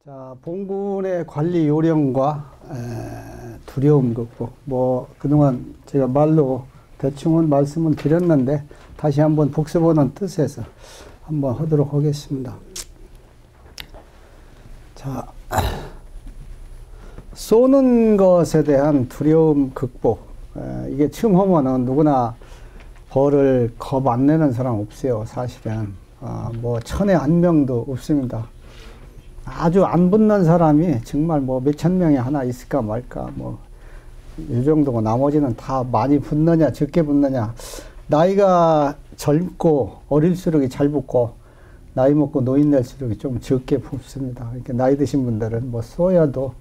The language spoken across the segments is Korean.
자, 봉군의 관리 요령과 두려움 극복. 그동안 제가 말로 대충은 말씀을 드렸는데 다시 한번 복습하는 뜻에서 한번 하도록 하겠습니다. 자, 쏘는 것에 대한 두려움 극복. 이게 처음 하면은 누구나 벌을 겁 안 내는 사람 없어요, 사실은. 천에 한 명도 없습니다. 아주 안 붙는 사람이 정말 몇천 명이 하나 있을까 말까, 이 정도고 나머지는 다 많이 붙느냐, 적게 붙느냐. 나이가 젊고 어릴수록 잘 붙고, 나이 먹고 노인 될수록 좀 적게 붙습니다. 그러니까 나이 드신 분들은 쏘여도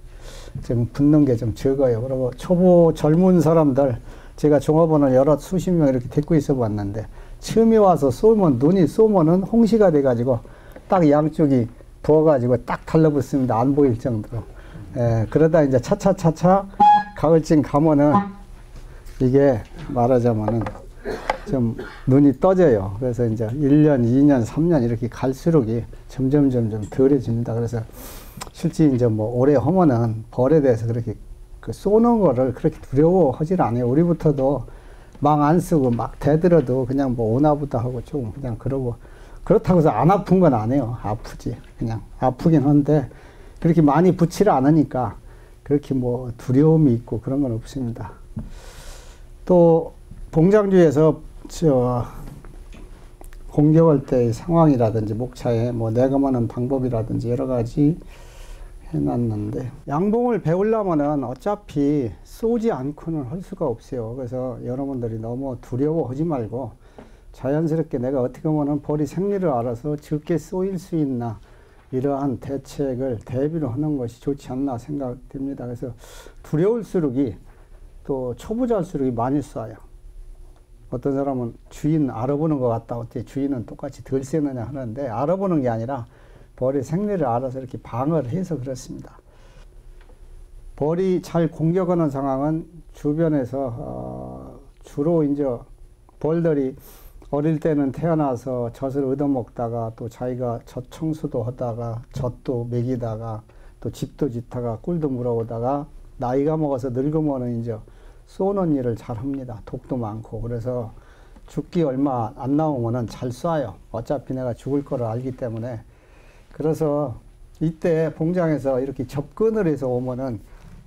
좀 붙는 게 좀 적어요. 그리고 초보 젊은 사람들, 제가 종업원을 여러 수십 명 이렇게 데리고 있어 봤는데, 처음에 와서 쏘면, 눈이 쏘면은 홍시가 돼가지고, 딱 양쪽이 부어가지고 딱 달라붙습니다. 안 보일 정도로. 그러다 이제 차차차차 가을쯤 가면은 이게 말하자면은 좀 눈이 떠져요. 그래서 이제 1년, 2년, 3년 이렇게 갈수록 점점 덜해집니다. 그래서 실제 이제 오래 하면은 벌에 대해서 그렇게 쏘는 거를 그렇게 두려워하질 않아요. 우리부터도 망 안 쓰고 막 대들어도 그냥 오나보다 하고 좀 그냥 그러고, 그렇다고 해서 안 아픈 건 아니에요. 아프지. 그냥 아프긴 한데 그렇게 많이 붙지를 않으니까 그렇게 두려움이 있고 그런 건 없습니다. 또 봉장주에서 공격할 때의 상황이라든지 목차에 내검하는 방법이라든지 여러 가지 해놨는데, 양봉을 배우려면은 어차피 쏘지 않고는 할 수가 없어요. 그래서 여러분들이 너무 두려워하지 말고 자연스럽게 내가 어떻게 보면 벌이 생리를 알아서 적게 쏘일 수 있나, 이러한 대책을 대비로 하는 것이 좋지 않나 생각됩니다. 그래서 두려울수록이 또 초보자일수록이 많이 쏴요. 어떤 사람은 주인 알아보는 것 같다, 어떻게 주인은 똑같이 덜 쏘느냐 하는데, 알아보는 게 아니라 벌이 생리를 알아서 이렇게 방어를 해서 그렇습니다. 벌이 잘 공격하는 상황은 주변에서 주로 이제 벌들이 어릴 때는 태어나서 젖을 얻어먹다가 또 자기가 젖 청소도 하다가 젖도 먹이다가 또 집도 짓다가 꿀도 물어오다가 나이가 먹어서 늙으면은 이제 쏘는 일을 잘 합니다. 독도 많고. 그래서 죽기 얼마 안 나오면은 잘 쏴요. 어차피 내가 죽을 거를 알기 때문에. 그래서 이때 봉장에서 이렇게 접근을 해서 오면은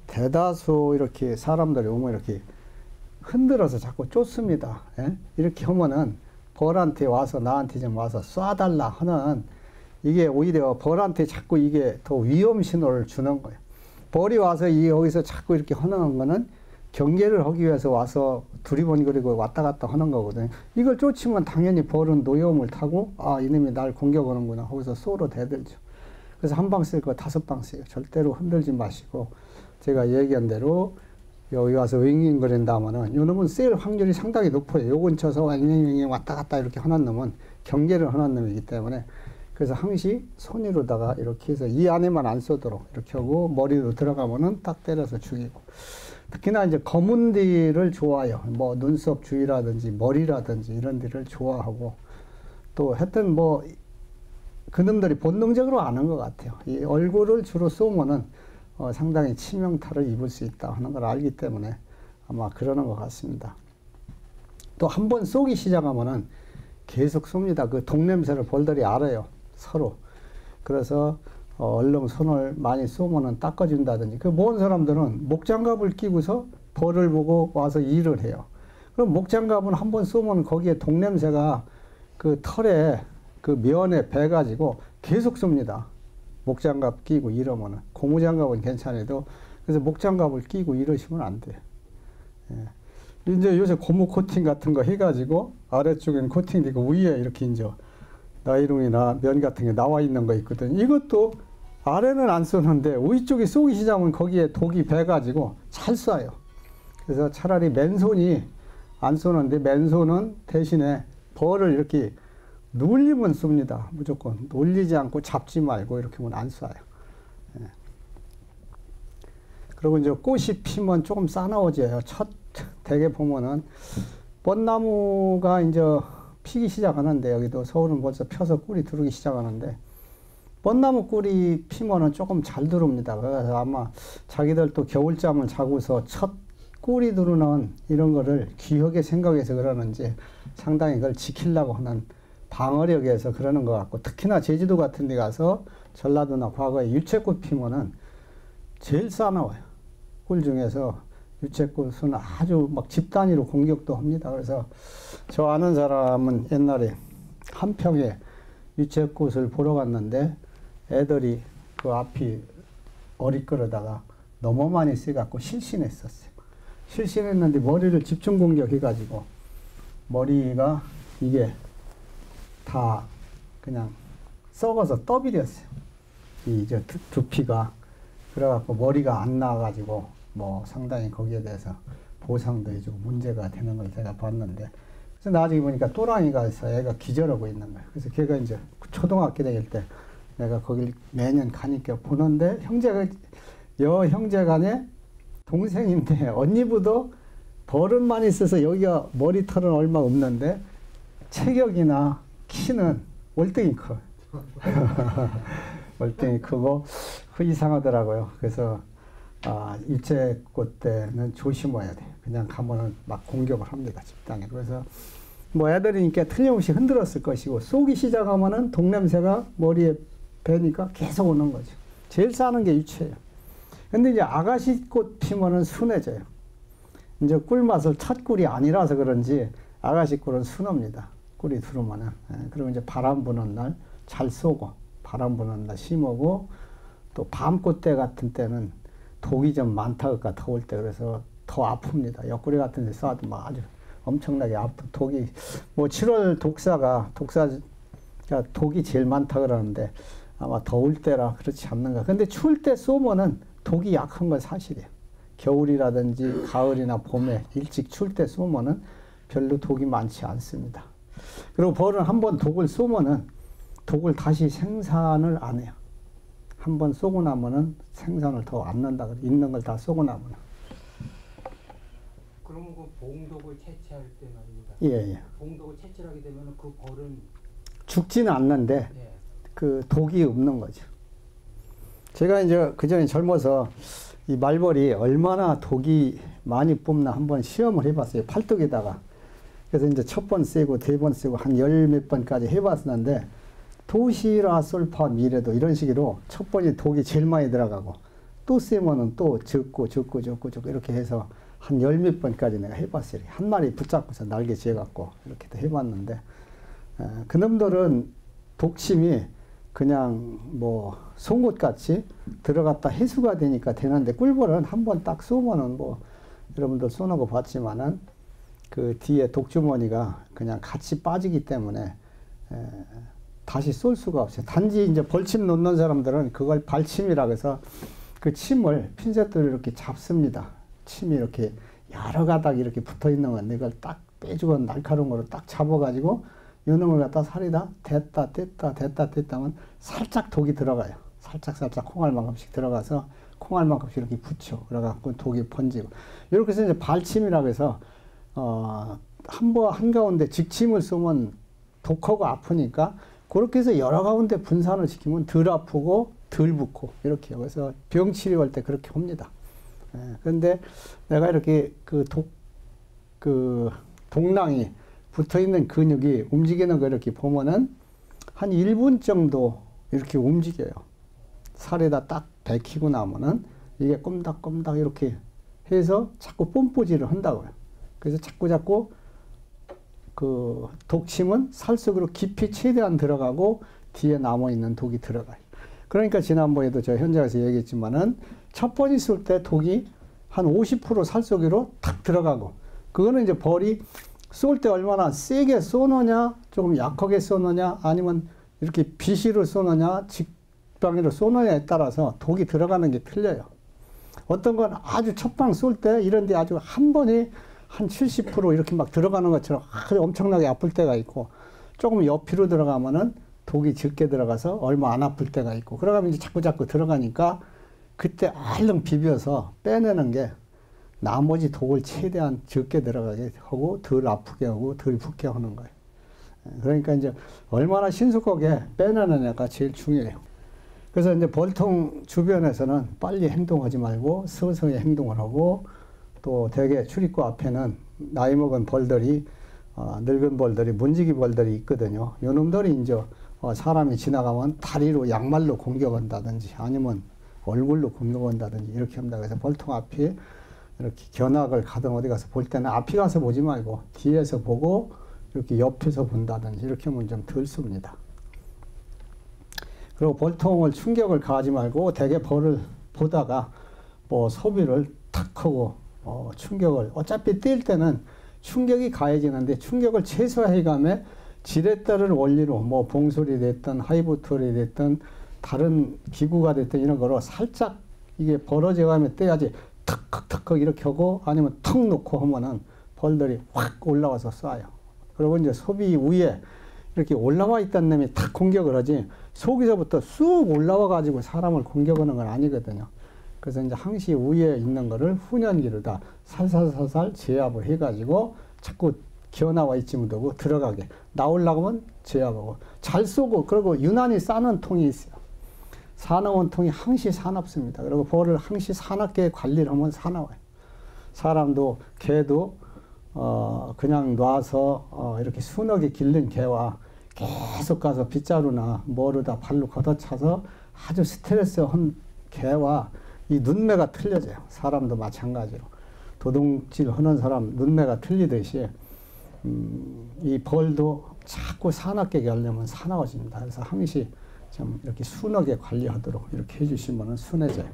대다수 이렇게 사람들이 오면 이렇게 흔들어서 자꾸 쫓습니다. 이렇게 하면은 벌한테 와서 나한테 좀 와서 쏴달라 하는, 이게 오히려 벌한테 자꾸 이게 더 위험 신호를 주는 거예요. 벌이 와서 여기서 자꾸 이렇게 하는 거는 경계를 하기 위해서 와서 두리번거리고 왔다 갔다 하는 거거든요. 이걸 쫓으면 당연히 벌은 노여움을 타고, 이놈이 날 공격하는구나 하고서 쏘로 대들죠. 그래서 한 방 쓸 거 5방 써요. 절대로 흔들지 마시고, 제가 얘기한 대로 여기 와서 윙윙거린다 하면은 요놈은 쏠 확률이 상당히 높아요. 요 근처에서 윙윙 왔다 갔다 이렇게 하는 놈은 경계를 하는 놈이기 때문에, 그래서 항시 손으로다가 이렇게 해서 이 안에만 안 쏘도록 이렇게 하고, 머리로 들어가면은 딱 때려서 죽이고. 특히나 이제 검은 데를 좋아해요. 눈썹 주위라든지 머리라든지 이런 데를 좋아하고, 또 하여튼 그놈들이 본능적으로 아는 것 같아요. 이 얼굴을 주로 쏘면은 상당히 치명타를 입을 수 있다 하는 걸 알기 때문에 아마 그러는 것 같습니다. 또 한 번 쏘기 시작하면은 계속 쏩니다. 그 독냄새를 벌들이 알아요, 서로. 그래서 얼른 손을 많이 쏘면은 닦아준다든지. 그 모은 사람들은 목장갑을 끼고서 벌을 보고 와서 일을 해요. 그럼 목장갑은 한 번 쏘면 거기에 독냄새가 그 털에 그 면에 배가지고 계속 쏩니다. 목장갑 끼고 이러면은. 고무장갑은 괜찮아도, 그래서 목장갑을 끼고 이러시면 안 돼요. 이제 요새 고무 코팅 같은 거 해가지고 아래쪽엔 코팅되고 위에 이렇게 이제 나이롱이나 면 같은 게 나와 있는 거 있거든요. 이것도 아래는 안 쏘는데 위쪽에 쏘기 시작하면 거기에 독이 배가지고 잘 쏴요. 그래서 차라리 맨손이 안 쏘는데, 맨손은 대신에 벌을 이렇게 눌리면 쏩니다. 무조건 놀리지 않고 잡지 말고 이렇게 하면 안 쏴요. 그리고 이제 꽃이 피면 조금 싸나워져요. 대개 보면은 벚나무가 이제 피기 시작하는데, 여기도 서울은 벌써 펴서 꿀이 들어오기 시작하는데, 뻔나무 꿀이 피면은 조금 잘 들어옵니다. 그래서 아마 자기들도 겨울잠을 자고서 첫 꿀이 들어오는 이런 거를 귀하게 생각해서 그러는지 상당히 그걸 지키려고 하는 방어력에서 그러는 것 같고, 특히나 제주도 같은 데 가서 전라도나 과거에 유채꽃 피면은 제일 싸나워요. 꿀 중에서 유채꽃은 아주 막 집 단위로 공격도 합니다. 그래서 저 아는 사람은 옛날에 한평에 유채꽃을 보러 갔는데 애들이 그 앞이 어리끄러다가 너무 많이 써갖고 실신했었어요. 실신했는데 머리를 집중 공격해가지고 머리가 이게 다 그냥 썩어서 떠버렸어요. 이제 두피가. 그래갖고 머리가 안 나와가지고 뭐 상당히 거기에 대해서 보상도 해주고 문제가 되는 걸 제가 봤는데, 그래서 나중에 보니까 또랑이가 있어 애가 기절하고 있는 거예요. 그래서 걔가 이제 초등학교 다닐 때 내가 거길 매년 가니까 보는데 형제간에 동생인데 언니보다 버릇만 있어서 여기가 머리털은 얼마 없는데 체격이나 키는 월등히 커. 월등히 크고 그 이상하더라고요. 그래서 유채꽃 때는 조심해야 돼. 그냥 가면은 막 공격을 합니다. 집단에. 그래서 뭐 애들이니까 틀림없이 흔들었을 것이고, 쏘기 시작하면은 독냄새가 머리에 배니까 계속 오는 거죠. 제일 싸는 게 유채예요. 근데 이제 아가씨꽃 피면은 순해져요. 이제 꿀맛을 첫 꿀이 아니라서 그런지 아가씨꿀은 순합니다. 꿀이 들어오면은. 그리고 이제 바람 부는 날 잘 쏘고, 바람 부는 날 심하고, 또 밤꽃 때 같은 때는 독이 좀 많다 그럴까, 더울 때. 그래서 더 아픕니다. 옆구리 같은 데 쏴도 막 아주 엄청나게 아픈 독이, 뭐 7월 독사가 독이 제일 많다 그러는데 아마 더울 때라 그렇지 않는가. 근데 추울 때 쏘면은 독이 약한 건 사실이에요. 겨울이라든지 가을이나 봄에 일찍 추울 때 쏘면은 별로 독이 많지 않습니다. 그리고 벌은 한번 독을 쏘면은 독을 다시 생산을 안 해요. 한번 쏘고 나면은 생산을 더 안 난다 그래. 있는 걸 다 쏘고 나면은. 그러면 그 봉독을 채취할 때 말입니다. 예, 예. 봉독을 채취하게 되면 그 벌은 죽지는 않는데 예. 그 독이 없는 거죠. 제가 이제 그전에 젊어서 이 말벌이 얼마나 독이 많이 뽑나 한번 시험을 해봤어요. 팔뚝에다가. 그래서 이제 첫 번 쐬고 네 번 쐬고 한 열 몇 번까지 해봤었는데, 도시라솔파 미레도 이런 식으로 첫 번째 독이 제일 많이 들어가고, 또 쐬면은 또 적고 이렇게 해서 한 열 몇 번까지 내가 해봤어요. 한 마리 붙잡고서 날개 지어갖고 이렇게 해봤는데, 그놈들은 독침이 그냥 뭐 송곳같이 들어갔다 해수가 되니까 되는데, 꿀벌은 한번 딱 쏘면은 뭐 여러분들 쏘는 거 봤지만은 그 뒤에 독주머니가 그냥 같이 빠지기 때문에 다시 쏠 수가 없어요. 단지 이제 벌침 놓는 사람들은 그걸 발침이라고 해서 그 침을 핀셋으로 이렇게 잡습니다. 침이 이렇게 여러 가닥 이렇게 붙어 있는 건데, 이걸 딱 빼주고 날카로운 거로 딱 잡아가지고 요놈을 갖다 살이다 됐다 하면 살짝 독이 들어가요. 살짝 콩알만큼씩 들어가서 콩알만큼씩 이렇게 붙여. 그래갖고 독이 번지고. 이렇게 해서 이제 발침이라고 해서 한가운데 직침을 쏘면 독하고 아프니까 그렇게 해서 여러 가운데 분산을 시키면 덜 아프고 덜 붓고 이렇게요. 그래서 병 치료할 때 그렇게 합니다. 그런데 내가 이렇게 독낭이 붙어 있는 근육이 움직이는 거 이렇게 보면은 한 1분 정도 이렇게 움직여요. 살에다 딱 베키고 나면은 이게 꼼닥꼼닥 이렇게 해서 자꾸 뽐뿌질을 한다고요. 그래서 자꾸 그 독침은 살 속으로 깊이 최대한 들어가고 뒤에 남아있는 독이 들어가요. 그러니까 지난번에도 저 현장에서 얘기했지만은 첫 번째 쏠 때 독이 한 50% 살 속으로 탁 들어가고, 그거는 이제 벌이 쏠 때 얼마나 세게 쏘느냐, 조금 약하게 쏘느냐, 아니면 이렇게 비시로 쏘느냐, 직방으로 쏘느냐에 따라서 독이 들어가는 게 틀려요. 어떤 건 아주 첫방 쏠 때 이런데 아주 한 번에 한 70% 이렇게 막 들어가는 것처럼 아주 엄청나게 아플 때가 있고, 조금 옆으로 들어가면은 독이 적게 들어가서 얼마 안 아플 때가 있고, 그러가면 이제 자꾸 들어가니까 그때 얼른 비벼서 빼내는 게 나머지 독을 최대한 적게 들어가게 하고 덜 아프게 하고 덜 붓게 하는 거예요. 그러니까 이제 얼마나 신속하게 빼내느냐가 제일 중요해요. 그래서 이제 벌통 주변에서는 빨리 행동하지 말고 서서히 행동을 하고, 또 대개 출입구 앞에는 나이 먹은 벌들이 늙은 벌들이 문지기 벌들이 있거든요. 요놈들이 이제 사람이 지나가면 다리로 양말로 공격한다든지 아니면 얼굴로 공격한다든지 이렇게 합니다. 그래서 벌통 앞에 이렇게 견학을 가든 어디 가서 볼 때는 앞에 가서 보지 말고 뒤에서 보고 이렇게 옆에서 본다든지 이렇게 하면 좀 덜 씁니다. 그리고 벌통을 충격을 가하지 말고 대개 벌을 보다가 뭐 소비를 탁 하고 충격을 어차피 뛸 때는 충격이 가해지는데 충격을 최소화해가며 질에 따른 원리로 뭐 봉솔이 됐든 하이브톨이 됐든 다른 기구가 됐든 이런 거로 살짝 이게 벌어져가며 떼야지 턱턱턱 이렇게 하고 아니면 턱 놓고 하면은 벌들이 확 올라와서 쏴요. 그리고 이제 소비 위에 이렇게 올라와 있다는 놈이 탁 공격을 하지 속에서부터 쑥 올라와 가지고 사람을 공격하는 건 아니거든요. 그래서 이제 항시 위에 있는 거를 훈연기를 다 살살살살 제압을 해가지고 자꾸 기어나와 있지 못하고 들어가게 나오려고 하면 제압하고 잘 쏘고 그리고 유난히 싸는 통이 있어요. 사나운 통이 항시 사납습니다. 그리고 벌을 항시 사납게 관리를 하면 사나워요. 사람도 개도 그냥 놔서 이렇게 순하게 길른 개와 계속 가서 빗자루나 뭐로다 발로 걷어차서 아주 스트레스한 개와 이 눈매가 틀려져요. 사람도 마찬가지로 도둑질 하는 사람 눈매가 틀리듯이 이 벌도 자꾸 사납게 하려면 사나워집니다. 그래서 항시 좀 이렇게 순하게 관리하도록 이렇게 해주시면 순해져요.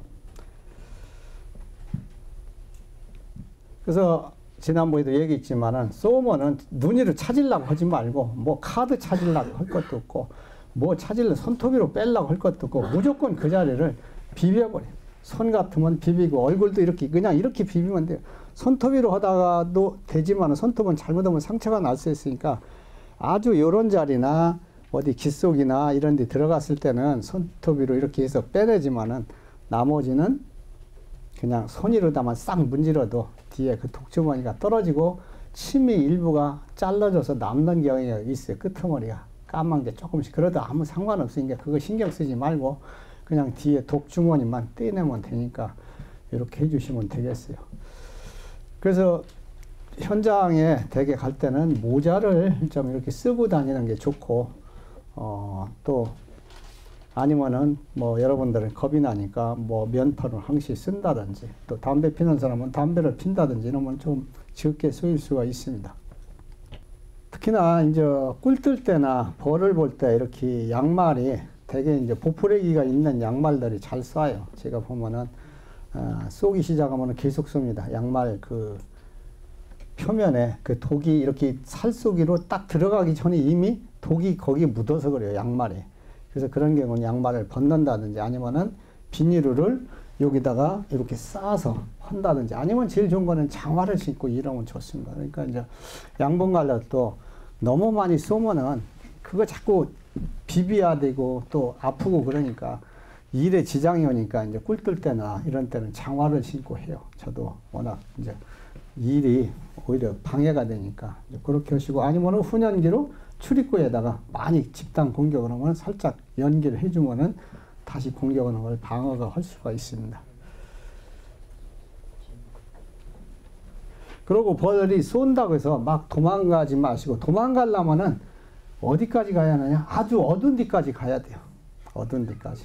그래서 지난번에도 얘기했지만은 쏘면은 눈이를 찾으려고 하지 말고 뭐 카드 찾으려고 할 것도 없고 뭐 찾으려고 손톱으로 빼려고 할 것도 없고 무조건 그 자리를 비벼버려요. 손 같으면 비비고 얼굴도 이렇게 그냥 이렇게 비비면 돼요. 손톱으로 하다가도 되지만 손톱은 잘못하면 상처가 날 수 있으니까 아주 요런 자리나 어디 귓속이나 이런 데 들어갔을 때는 손톱으로 이렇게 해서 빼내지만은 나머지는 그냥 손으로다만 싹 문질러도 뒤에 그 독주머니가 떨어지고 침이 일부가 잘라져서 남는 경우가 있어요. 끄트머리가 까만 게 조금씩. 그래도 아무 상관없으니까 그거 신경 쓰지 말고 그냥 뒤에 독주머니만 떼내면 되니까 이렇게 해주시면 되겠어요. 그래서 현장에 대개 갈 때는 모자를 좀 이렇게 쓰고 다니는 게 좋고 또 아니면은 뭐 여러분들은 겁이 나니까 뭐 면파를 항시 쓴다든지 또 담배 피는 사람은 담배를 핀다든지 이러면 좀 적게 쓰일 수가 있습니다. 특히나 이제 꿀 뜰 때나 벌을 볼 때 이렇게 양말이 되게 이제 보풀레기가 있는 양말들이 잘 쏴요. 제가 보면은 쏘기 시작하면 계속 쏩니다. 양말 그 표면에 그 독이 이렇게 살쏘기로 딱 들어가기 전에 이미 독이 거기에 묻어서 그래요. 양말에. 그래서 그런 경우는 양말을 벗는다든지 아니면은 비닐을 여기다가 이렇게 싸서 한다든지 아니면 제일 좋은 거는 장화를 신고 이러면 좋습니다. 그러니까 이제 양봉갈라도 너무 많이 쏘면은 그거 자꾸 비벼야 되고 또 아프고 그러니까 일에 지장이 오니까 이제 꿀 뜰 때나 이런 때는 장화를 신고 해요. 저도 워낙 이제 일이 오히려 방해가 되니까 그렇게 하시고 아니면은 훈연기로 출입구에다가 많이 집단 공격을 하면 살짝 연기를 해주면은 다시 공격하는 걸 방어가 할 수가 있습니다. 그리고 벌이 쏜다고 해서 막 도망가지 마시고 도망가려면은 어디까지 가야 하느냐? 아주 어두운 데까지 가야 돼요. 어두운 데까지.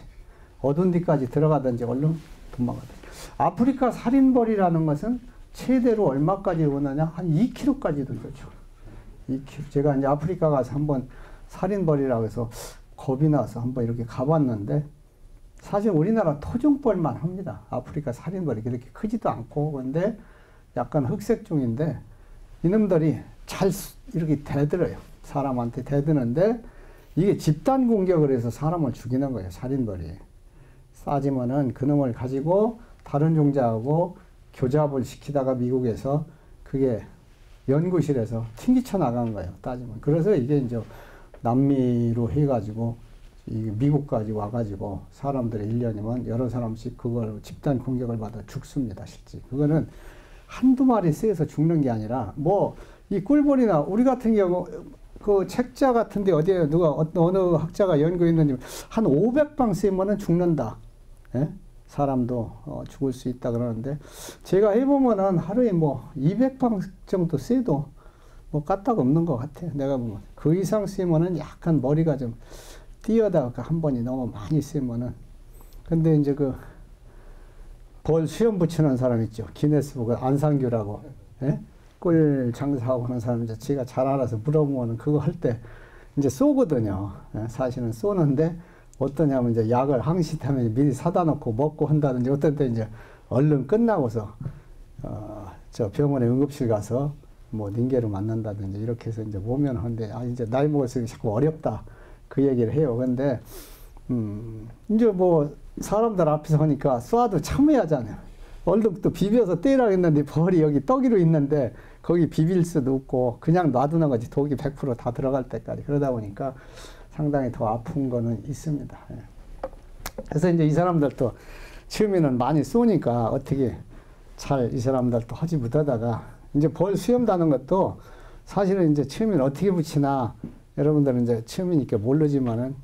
어두운 데까지 들어가든지 얼른 도망가든지. 아프리카 살인벌이라는 것은 최대로 얼마까지 오느냐? 한 2km까지도 되죠. 2km. 제가 이제 아프리카 가서 한번 살인벌이라고 해서 겁이 나서 한번 이렇게 가봤는데 사실 우리나라 토종벌만 합니다. 아프리카 살인벌이 그렇게 크지도 않고 근데 약간 흑색종인데 이놈들이 잘 이렇게 대들어요. 사람한테 대드는데 이게 집단 공격을 해서 사람을 죽이는 거예요. 살인벌이. 싸지면은 그놈을 가지고 다른 종자하고 교잡을 시키다가 미국에서 그게 연구실에서 튕기쳐 나간 거예요. 따지면. 그래서 이게 이제 남미로 해가지고 미국까지 와가지고 사람들이 1년이면 여러 사람씩 그걸 집단 공격을 받아 죽습니다. 실제. 그거는 한두 마리 쓰여서 죽는 게 아니라 뭐 이 꿀벌이나 우리 같은 경우 그 책자 같은데 어디에 누가 어느 학자가 연구했는지 한 500방 쓰면은 죽는다. 예? 사람도 죽을 수 있다 그러는데 제가 해보면은 하루에 뭐 200방 정도 써도 뭐 까딱 없는 것 같아요. 내가 보면 그 이상 쓰면은 약간 머리가 좀 뛰어다가 한 번이 너무 많이 쓰면은. 근데 이제 그 벌 수염 붙이는 사람 있죠. 기네스북 안상규라고. 예? 꿀 장사하고 하는 사람 이제 지가 잘 알아서 물어보면은 그거 할 때 이제 쏘거든요. 예? 사실은 쏘는데 어떠냐면 이제 약을 항시타면 미리 사다 놓고 먹고 한다든지 어떤 때 이제 얼른 끝나고서 저 병원에 응급실 가서 뭐 링게로 맞는다든지 이렇게 해서 이제 보면 하는데 이제 나이 먹을수록 자꾸 어렵다 그 얘기를 해요. 근데 이제 뭐 사람들 앞에서 하니까 쏴도 참아야 하잖아요. 얼른 또 비벼서 때리라 했는데 벌이 여기 떡이로 있는데 거기 비빌 수도 없고 그냥 놔두는 거지. 독이 100% 다 들어갈 때까지. 그러다 보니까 상당히 더 아픈 거는 있습니다. 예. 그래서 이제 이 사람들도 처음에는 많이 쏘니까 어떻게 잘 이 사람들도 하지 못하다가 이제 벌 수염 다는 것도 사실은 이제 처음에는 어떻게 붙이나 여러분들은 이제 처음이니까 모르지만은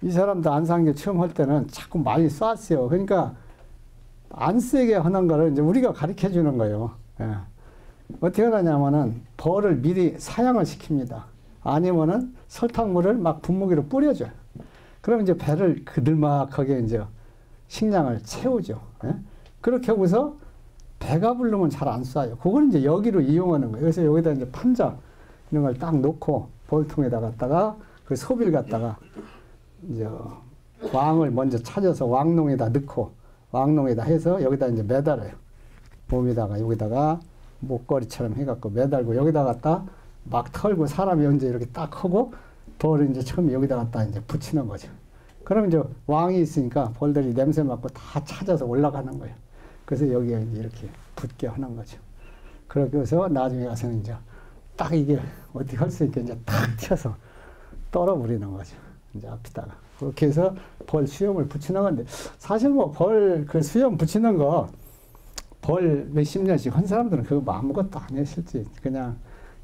이 사람도 안상규 처음 할 때는 자꾸 많이 쐈어요. 그러니까 안 세게 하는 거를 이제 우리가 가르쳐 주는 거예요. 예. 어떻게 하냐면은 벌을 미리 사양을 시킵니다. 아니면은 설탕물을 막 분무기로 뿌려줘요. 그럼 이제 배를 그들막하게 이제 식량을 채우죠. 예? 그렇게 하고서 배가 부르면 잘 안 쏴요. 그걸 이제 여기로 이용하는 거예요. 그래서 여기다 이제 판자 이런 걸 딱 놓고 벌통에다 갖다가 그 소비를 갖다가 이제 왕을 먼저 찾아서 왕농에다 넣고 왕농에다 해서 여기다 이제 매달아요. 몸에다가 여기다가 목걸이처럼 해갖고 매달고 여기다 갖다 막 털고 사람이 언제 이렇게 딱 하고 벌을 이제 처음에 여기다 갖다 이제 붙이는 거죠. 그럼 이제 왕이 있으니까 벌들이 냄새 맡고 다 찾아서 올라가는 거예요. 그래서 여기에 이제 이렇게 붙게 하는 거죠. 그렇게 해서 나중에 가서는 이제 딱 이게 어떻게 할 수 있게 이제 탁 튀어서 떨어버리는 거죠. 이제 앞에다가. 그렇게 해서 벌 수염을 붙이는 건데 사실 뭐 벌 그 수염 붙이는 거 벌 몇십 년씩 한 사람들은 그거 뭐 아무것도 아니에요, 실제. 그냥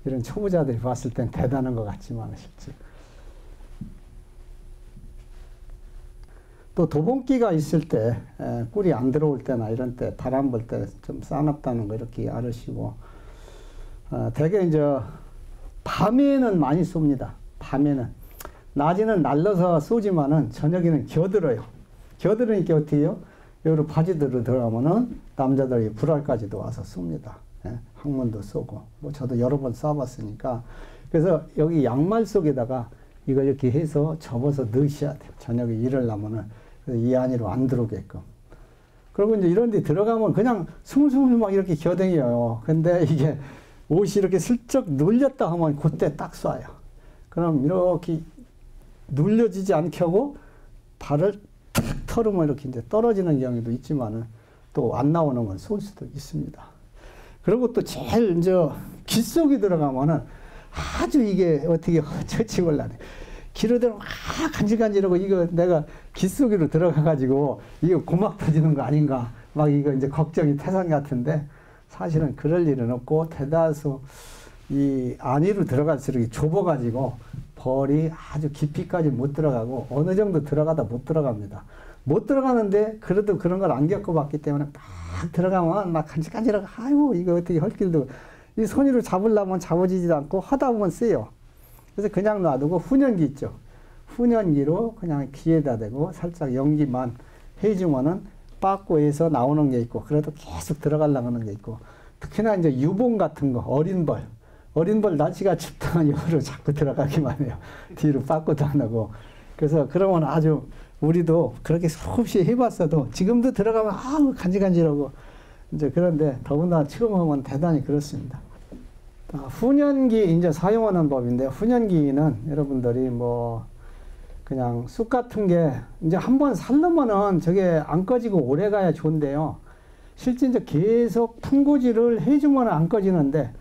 이런 초보자들이 봤을 땐 대단한 것 같지만 실제. 또 도봉기가 있을 때 꿀이 안 들어올 때나 이런 때 바람 불 때 좀 싸납다는 거 이렇게 알으시고 대개 이제 밤에는 많이 쏩니다. 밤에는 낮에는 날라서 쏘지만은 저녁에는 겨들어요. 겨들으니까 어떻게 해요? 여기로 바지들로 들어가면은 남자들이 불알까지도 와서 쏩니다. 예? 항문도 쏘고 뭐 저도 여러 번 쏴봤으니까. 그래서 여기 양말 속에다가 이걸 이렇게 해서 접어서 넣으셔야 돼요. 저녁에 일하려면은 이 안으로 안 들어오게끔. 그리고 이제 이런 데 들어가면 그냥 스물스물 막 이렇게 겨댕겨요. 근데 이게 옷이 이렇게 슬쩍 눌렸다 하면 그때 딱 쏴요. 그럼 이렇게 눌려지지 않게 하고 발을 탁 털으면 이렇게 이제 떨어지는 경우도 있지만은 또 안 나오는 건 쏠 수도 있습니다. 그리고 또 제일 이제 귀 속에 들어가면은 아주 이게 어떻게 처치곤란해. 귀로 들어 막 간질간질하고 이거 내가 귀 속으로 들어가가지고 이거 고막 터지는 거 아닌가 막 이거 이제 걱정이 태산 같은데 사실은 그럴 일은 없고 대다수 이 안으로 들어갈수록 좁아가지고 벌이 아주 깊이까지 못 들어가고 어느 정도 들어가다 못 들어갑니다. 못 들어가는데 그래도 그런 걸 안 겪어봤기 때문에 막 들어가면 막 간질간질하고 아이고 이거 어떻게 할 길도 이 손으로 잡으려면 잡아지지도 않고 하다 보면 세요. 그래서 그냥 놔두고 훈연기 있죠. 훈연기로 그냥 귀에다 대고 살짝 연기만 해주면은 빠꾸에서 나오는 게 있고 그래도 계속 들어가려고 하는 게 있고 특히나 이제 유봉 같은 거 어린 벌 날씨가 춥다면 여기로 자꾸 들어가기만 해요. 뒤로 빠꾸도 안 하고. 그래서 그러면 아주 우리도 그렇게 수없이 해봤어도 지금도 들어가면 아우 간질간질하고 이제 그런데 더군다나 처음 하면 대단히 그렇습니다. 훈연기 이제 사용하는 법인데 훈연기는 여러분들이 뭐 그냥 쑥 같은 게 이제 한번 살려면은 저게 안 꺼지고 오래 가야 좋은데요. 실제 이제 계속 풍구질을 해주면 안 꺼지는데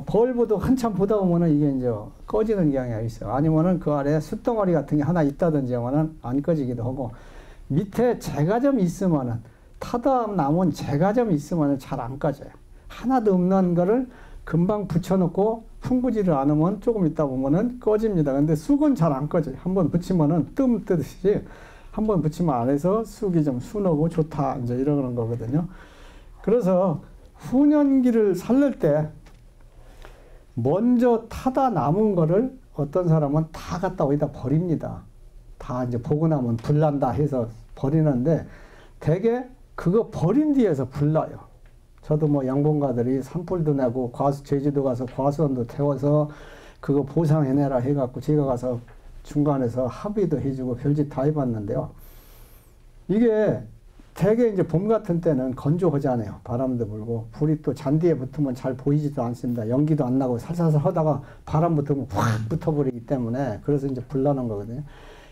벌보도 한참 보다 보면은 이게 이제 꺼지는 경향이 있어요. 아니면은 그 아래에 숯덩어리 같은 게 하나 있다든지 하면은 안 꺼지기도 하고 밑에 재가점이 있으면은 타다 남은 재가점이 있으면은 잘 안 꺼져요. 하나도 없는 거를 금방 붙여놓고 풍부지를 않으면 조금 있다 보면은 꺼집니다. 근데 쑥은 잘 안 꺼져요. 한번 붙이면은 뜸 뜨듯이 한번 붙이면 안에서 쑥이 좀 순하고 좋다. 이제 이러는 거거든요. 그래서 훈연기를 살릴 때 먼저 타다 남은 거를 어떤 사람은 다 갖다 어디다 버립니다. 다 이제 보고 나면 불난다 해서 버리는데 대개 그거 버린 뒤에서 불나요. 저도 뭐 양봉가들이 산불도 내고 제주도 가서 과수원도 태워서 그거 보상해내라 해갖고 제가 가서 중간에서 합의도 해주고 별짓 다 해봤는데요. 이게 대개 이제 봄 같은 때는 건조하잖아요. 바람도 불고 불이 또 잔디에 붙으면 잘 보이지도 않습니다. 연기도 안 나고 살살살 하다가 바람 붙으면 확 붙어버리기 때문에 그래서 이제 불나는 거거든요.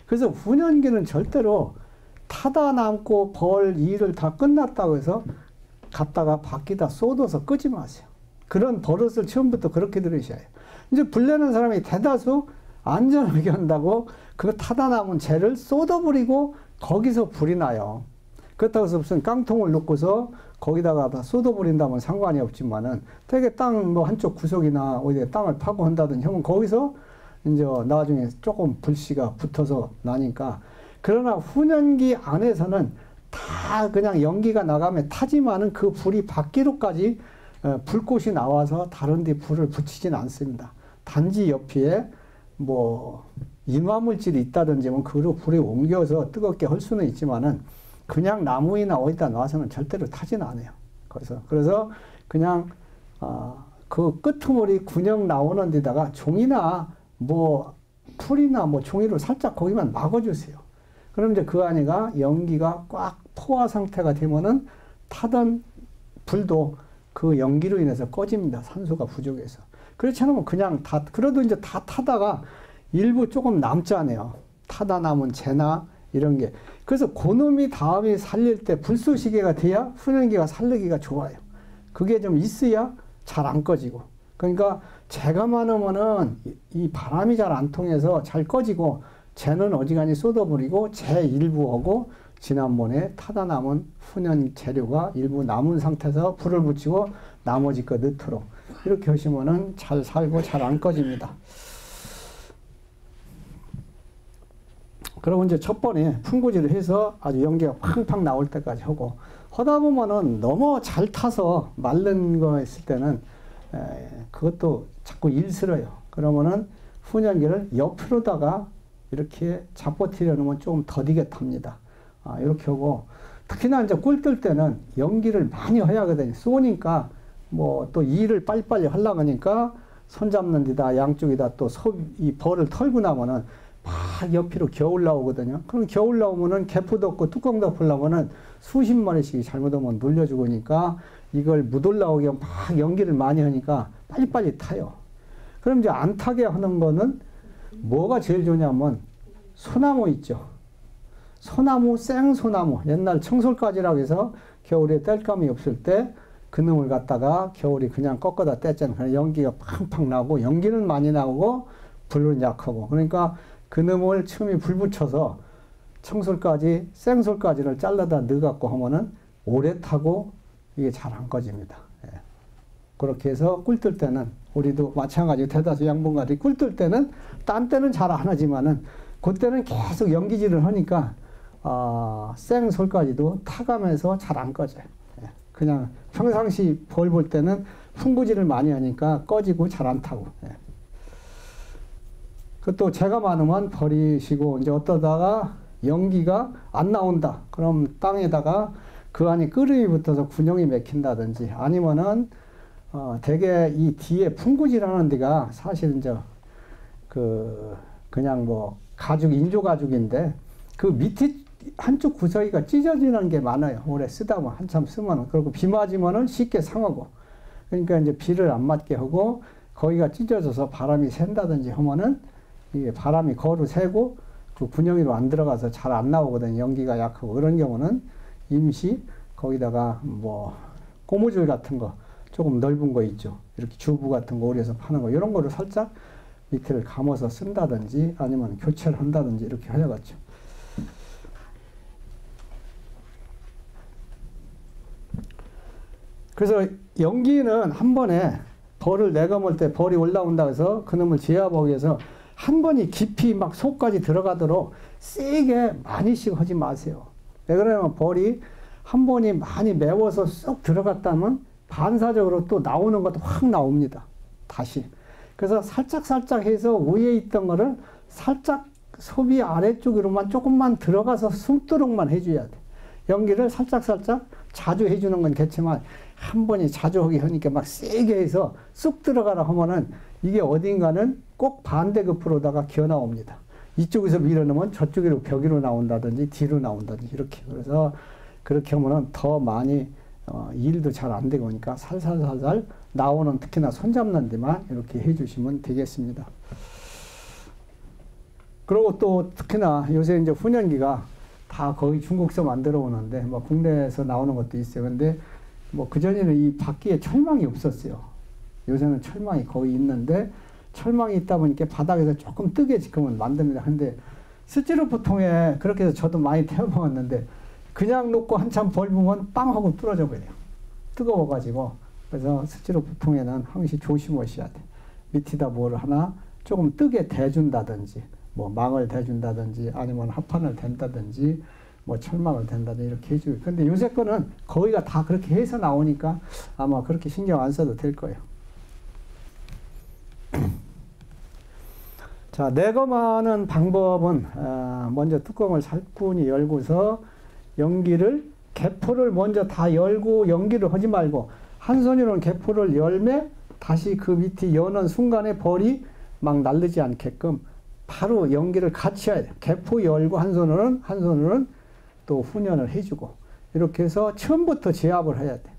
그래서 훈연기는 절대로 타다 남고 벌 일을 다 끝났다고 해서 갖다가 밖에다 쏟아서 끄지 마세요. 그런 버릇을 처음부터 그렇게 들으셔야 해요. 이제 불 내는 사람이 대다수 안전하게 한다고 그 타다 남은 재를 쏟아버리고 거기서 불이 나요. 그렇다고 해서 무슨 깡통을 놓고서 거기다가 다 쏟아버린다면 상관이 없지만은 되게 땅 뭐 한쪽 구석이나 어디에 땅을 파고 한다든지 하면 거기서 이제 나중에 조금 불씨가 붙어서 나니까. 그러나 훈연기 안에서는 다 그냥 연기가 나가면 타지만은 그 불이 밖으로까지 불꽃이 나와서 다른 데 불을 붙이진 않습니다. 단지 옆에 뭐 인화물질이 있다든지 뭐 그로 불에 옮겨서 뜨겁게 할 수는 있지만은 그냥 나무이나 어디다 놔서는 절대로 타진 않아요. 그래서 그냥 그 끄트머리 군형 나오는 데다가 종이나 뭐 풀이나 뭐 종이로 살짝 거기만 막아주세요. 그럼 이제 그 안에가 연기가 꽉 포화 상태가 되면은 타던 불도 그 연기로 인해서 꺼집니다. 산소가 부족해서. 그렇지 않으면 그냥 그래도 이제 다 타다가 일부 조금 남잖아요. 타다 남은 재나 이런 게. 그래서 그놈이 다음에 살릴 때 불쏘시개가 돼야 훈연기가 살리기가 좋아요. 그게 좀 있어야 잘 안 꺼지고. 그러니까 재가 많으면은 이 바람이 잘 안 통해서 잘 꺼지고 재는 어지간히 쏟아버리고 재 일부하고 지난번에 타다 남은 훈연 재료가 일부 남은 상태에서 불을 붙이고 나머지 거 넣도록 이렇게 하시면은 잘 살고 잘 안 꺼집니다. 그리고 이제 첫 번에 풍부지를 해서 아주 연기가 팡팡 나올 때까지 하고 하다 보면은 너무 잘 타서 마른 거 있을 때는 그것도 자꾸 일스러요. 그러면은 훈연기를 옆으로다가 이렇게 잡버티려 놓으면 조금 더디게 탑니다. 이렇게 하고 특히나 이제 꿀 뜰 때는 연기를 많이 해야 하거든요. 쏘니까 뭐 또 일을 빨리빨리 하려고 하니까 손 잡는 데다 양쪽에다 또 이 벌을 털고 나면은 막 옆으로 겨울 나오거든요. 그럼 겨울 나오면은 개포도 없고 뚜껑 덮으려면은 수십 마리씩 잘못하면 눌려 죽으니까 이걸 못 올라오게 막 연기를 많이 하니까 빨리빨리 타요. 그럼 이제 안 타게 하는 거는 뭐가 제일 좋냐면 소나무 있죠. 소나무, 생소나무. 옛날 청솔가지라고 해서 겨울에 땔감이 없을 때 그놈을 갖다가 겨울이 그냥 꺾어다 뗐잖아요. 그래서 연기가 팡팡 나고 연기는 많이 나오고 불은 약하고. 그러니까 그놈을 처음에 불 붙여서 청솔가지, 생솔가지를 잘라다 넣어갖고 하면은 오래 타고 이게 잘 안 꺼집니다. 예. 그렇게 해서 꿀 뜰 때는 우리도 마찬가지로 대다수 양봉가들이 꿀 뜰 때는 딴 때는 잘 안 하지만은 그때는 계속 연기질을 하니까 생솔까지도 타가면서 잘 안 꺼져요. 예. 그냥 평상시 벌 볼 때는 풍부질을 많이 하니까 꺼지고 잘 안 타고. 예. 또 재가 많으면 버리시고 이제 어떠다가 연기가 안 나온다. 그럼 땅에다가 그 안에 끓음이 붙어서 군형이 맥힌다든지 아니면은 대개 이 뒤에 풍부지라는 데가 사실 이제 그냥 뭐 가죽 인조 가죽인데 그 밑에 한쪽 구석이가 찢어지는 게 많아요. 오래 쓰다 보면 한참 쓰면은. 그리고 비 맞으면은 쉽게 상하고. 그러니까 이제 비를 안 맞게 하고 거기가 찢어져서 바람이 샌다든지 하면은 이게 바람이 거루 새고 그 군형이로 안 들어가서 잘 안 나오거든요. 연기가 약하고. 그런 경우는 임시 거기다가 뭐 고무줄 같은 거 조금 넓은 거 있죠. 이렇게 주부 같은 거 오리에서 파는 거 이런 거를 살짝 밑에를 감아서 쓴다든지 아니면 교체를 한다든지 이렇게 해야겠죠. 그래서 연기는 한 번에 벌을 내감을 때 벌이 올라온다 해서 그놈을 제압하기 위해서 한 번이 깊이 막 속까지 들어가도록 세게 많이씩 하지 마세요. 왜 그러냐면 벌이 한 번이 많이 매워서 쏙 들어갔다면 반사적으로 또 나오는 것도 확 나옵니다. 다시. 그래서 살짝 해서 위에 있던 거를 살짝 소비 아래쪽으로만 조금만 들어가서 숨도록만 해줘야 돼. 연기를 살짝 자주 해주는 건 괜찮지만 한 번이 자주 하게 하니까 막 세게 해서 쑥 들어가라 하면은 이게 어딘가는 꼭 반대급으로다가 기어 나옵니다. 이쪽에서 밀어넣으면 저쪽으로 벽으로 나온다든지 뒤로 나온다든지 이렇게. 그래서 그렇게 하면은 더 많이 일도 잘 안 되고 하니까 살살 나오는 특히나 손잡는 데만 이렇게 해주시면 되겠습니다. 그리고 또 특히나 요새 이제 훈연기가 다 거의 중국서 만들어 오는데 뭐 국내에서 나오는 것도 있어요. 근데 뭐 그전에는 이 바퀴에 철망이 없었어요. 요새는 철망이 거의 있는데 철망이 있다 보니까 바닥에서 조금 뜨게 지금은 만듭니다. 근데 스티로포통에 그렇게 해서 저도 많이 태워먹었는데 그냥 놓고 한참 벌면 빵 하고 뚫어져 버려요. 뜨거워가지고. 그래서 스티로포통에는 항시 조심하셔야 돼. 밑에다 뭘 하나 조금 뜨게 대준다든지 뭐 망을 대준다든지 아니면 합판을 댄다든지 뭐 철망을 댄다든지 이렇게 해주고. 근데 요새 거는 거의가 다 그렇게 해서 나오니까 아마 그렇게 신경 안 써도 될 거예요. 자, 내검하는 방법은 먼저 뚜껑을 살뿐히 열고서 연기를 개포를 먼저 다 열고 연기를 하지 말고 한 손으로는 개포를 열매 다시 그 밑에 여는 순간에 벌이 막 날르지 않게끔 바로 연기를 같이 해야 돼요. 개포 열고 한 손으로는 또 훈연을 해주고 이렇게 해서 처음부터 제압을 해야 돼.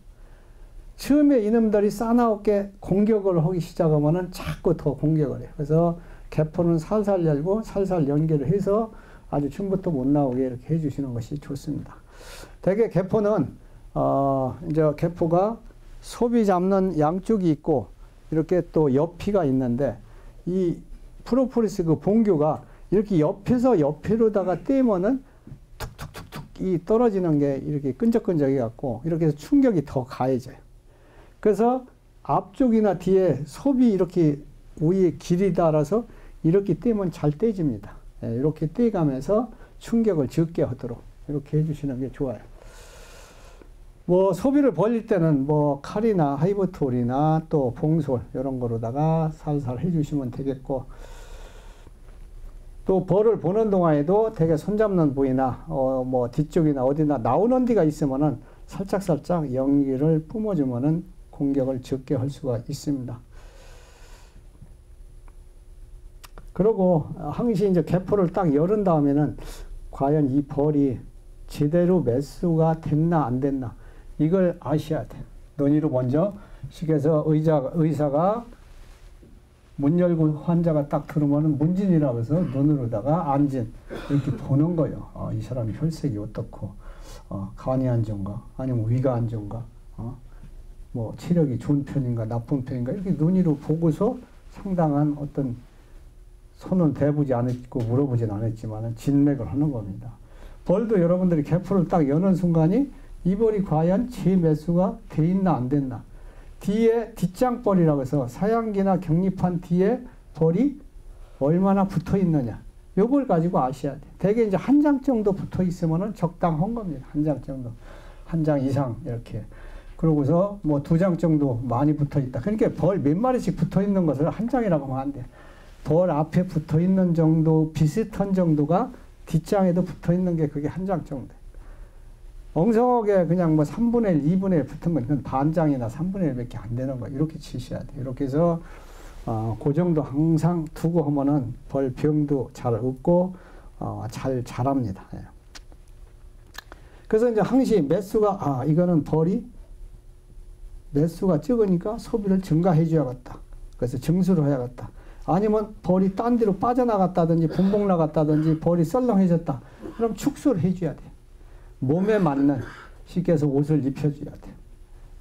처음에 이놈들이 싸나우게 공격을 하기 시작하면은 자꾸 더 공격을 해요. 그래서 개포는 살살 열고 살살 연기를 해서 아주 처음부터 못 나오게 이렇게 해주시는 것이 좋습니다. 대개 개포는 이제 개포가 소비 잡는 양쪽이 있고 이렇게 또 옆이가 있는데 이 프로폴리스 그 봉교가 이렇게 옆에서 옆으로다가 떼면은 툭툭툭툭 이 떨어지는 게 이렇게 끈적끈적해 갖고 이렇게 해서 충격이 더 가해져요. 그래서 앞쪽이나 뒤에 섭이 이렇게 위에 길이 따라서 이렇게 떼면 잘 떼집니다. 예, 이렇게 떼가면서 충격을 적게 하도록 이렇게 해주시는 게 좋아요. 뭐 소비를 벌릴 때는 뭐 칼이나 하이브톨이나 또 봉솔 이런 거로다가 살살 해주시면 되겠고 또 벌을 보는 동안에도 되게 손잡는 부위나 뭐 뒤쪽이나 어디나 나오는 데가 있으면은 살짝 연기를 뿜어주면은 공격을 적게 할 수가 있습니다. 그리고 항시 이제 개포를 딱 열은 다음에는 과연 이 벌이 제대로 매수가 됐나 안 됐나 이걸 아셔야 돼. 논의로 먼저 식에서 의사가 문 열고 환자가 딱 들어오면 문진이라고 해서 눈으로다가 안진 이렇게 보는 거예요. 이 사람이 혈색이 어떻고 간이 안 좋은가 아니면 위가 안 좋은가 뭐 체력이 좋은 편인가 나쁜 편인가 이렇게 눈으로 보고서 상당한 어떤 손은 대보지 않았고 물어보진 않았지만 진맥을 하는 겁니다. 벌도 여러분들이 개포를 딱 여는 순간이 이 벌이 과연 제 매수가 돼 있나 안 됐나 뒤에 뒷장벌이라고 해서 사양기나 격립한 뒤에 벌이 얼마나 붙어 있느냐 요걸 가지고 아셔야 돼. 대개 이제 한 장 정도 붙어 있으면 적당한 겁니다. 한 장 정도 한 장 이상 이렇게 그러고서 뭐 2장 정도 많이 붙어 있다. 그러니까 벌 몇 마리씩 붙어 있는 것을 한 장이라고 하면 안 돼. 벌 앞에 붙어 있는 정도 비슷한 정도가 뒷장에도 붙어 있는 게 그게 한 장 정도. 엉성하게 그냥 뭐 3분의 1, 2분의 1 붙으면 그건 반장이나 3분의 1밖에 안 되는 거예요. 이렇게 치셔야 돼요. 이렇게 해서 그 정도 항상 두고 하면은 벌 병도 잘 없고 잘 자랍니다. 예. 그래서 이제 항시 매수가 이거는 벌이 매수가 적으니까 소비를 증가해 줘야겠다. 그래서 증수를 해야겠다. 아니면 벌이 딴 데로 빠져나갔다든지 분봉 나갔다든지 벌이 썰렁해졌다. 그럼 축소를 해줘야 돼. 몸에 맞는 쉽게 해서 옷을 입혀줘야 돼.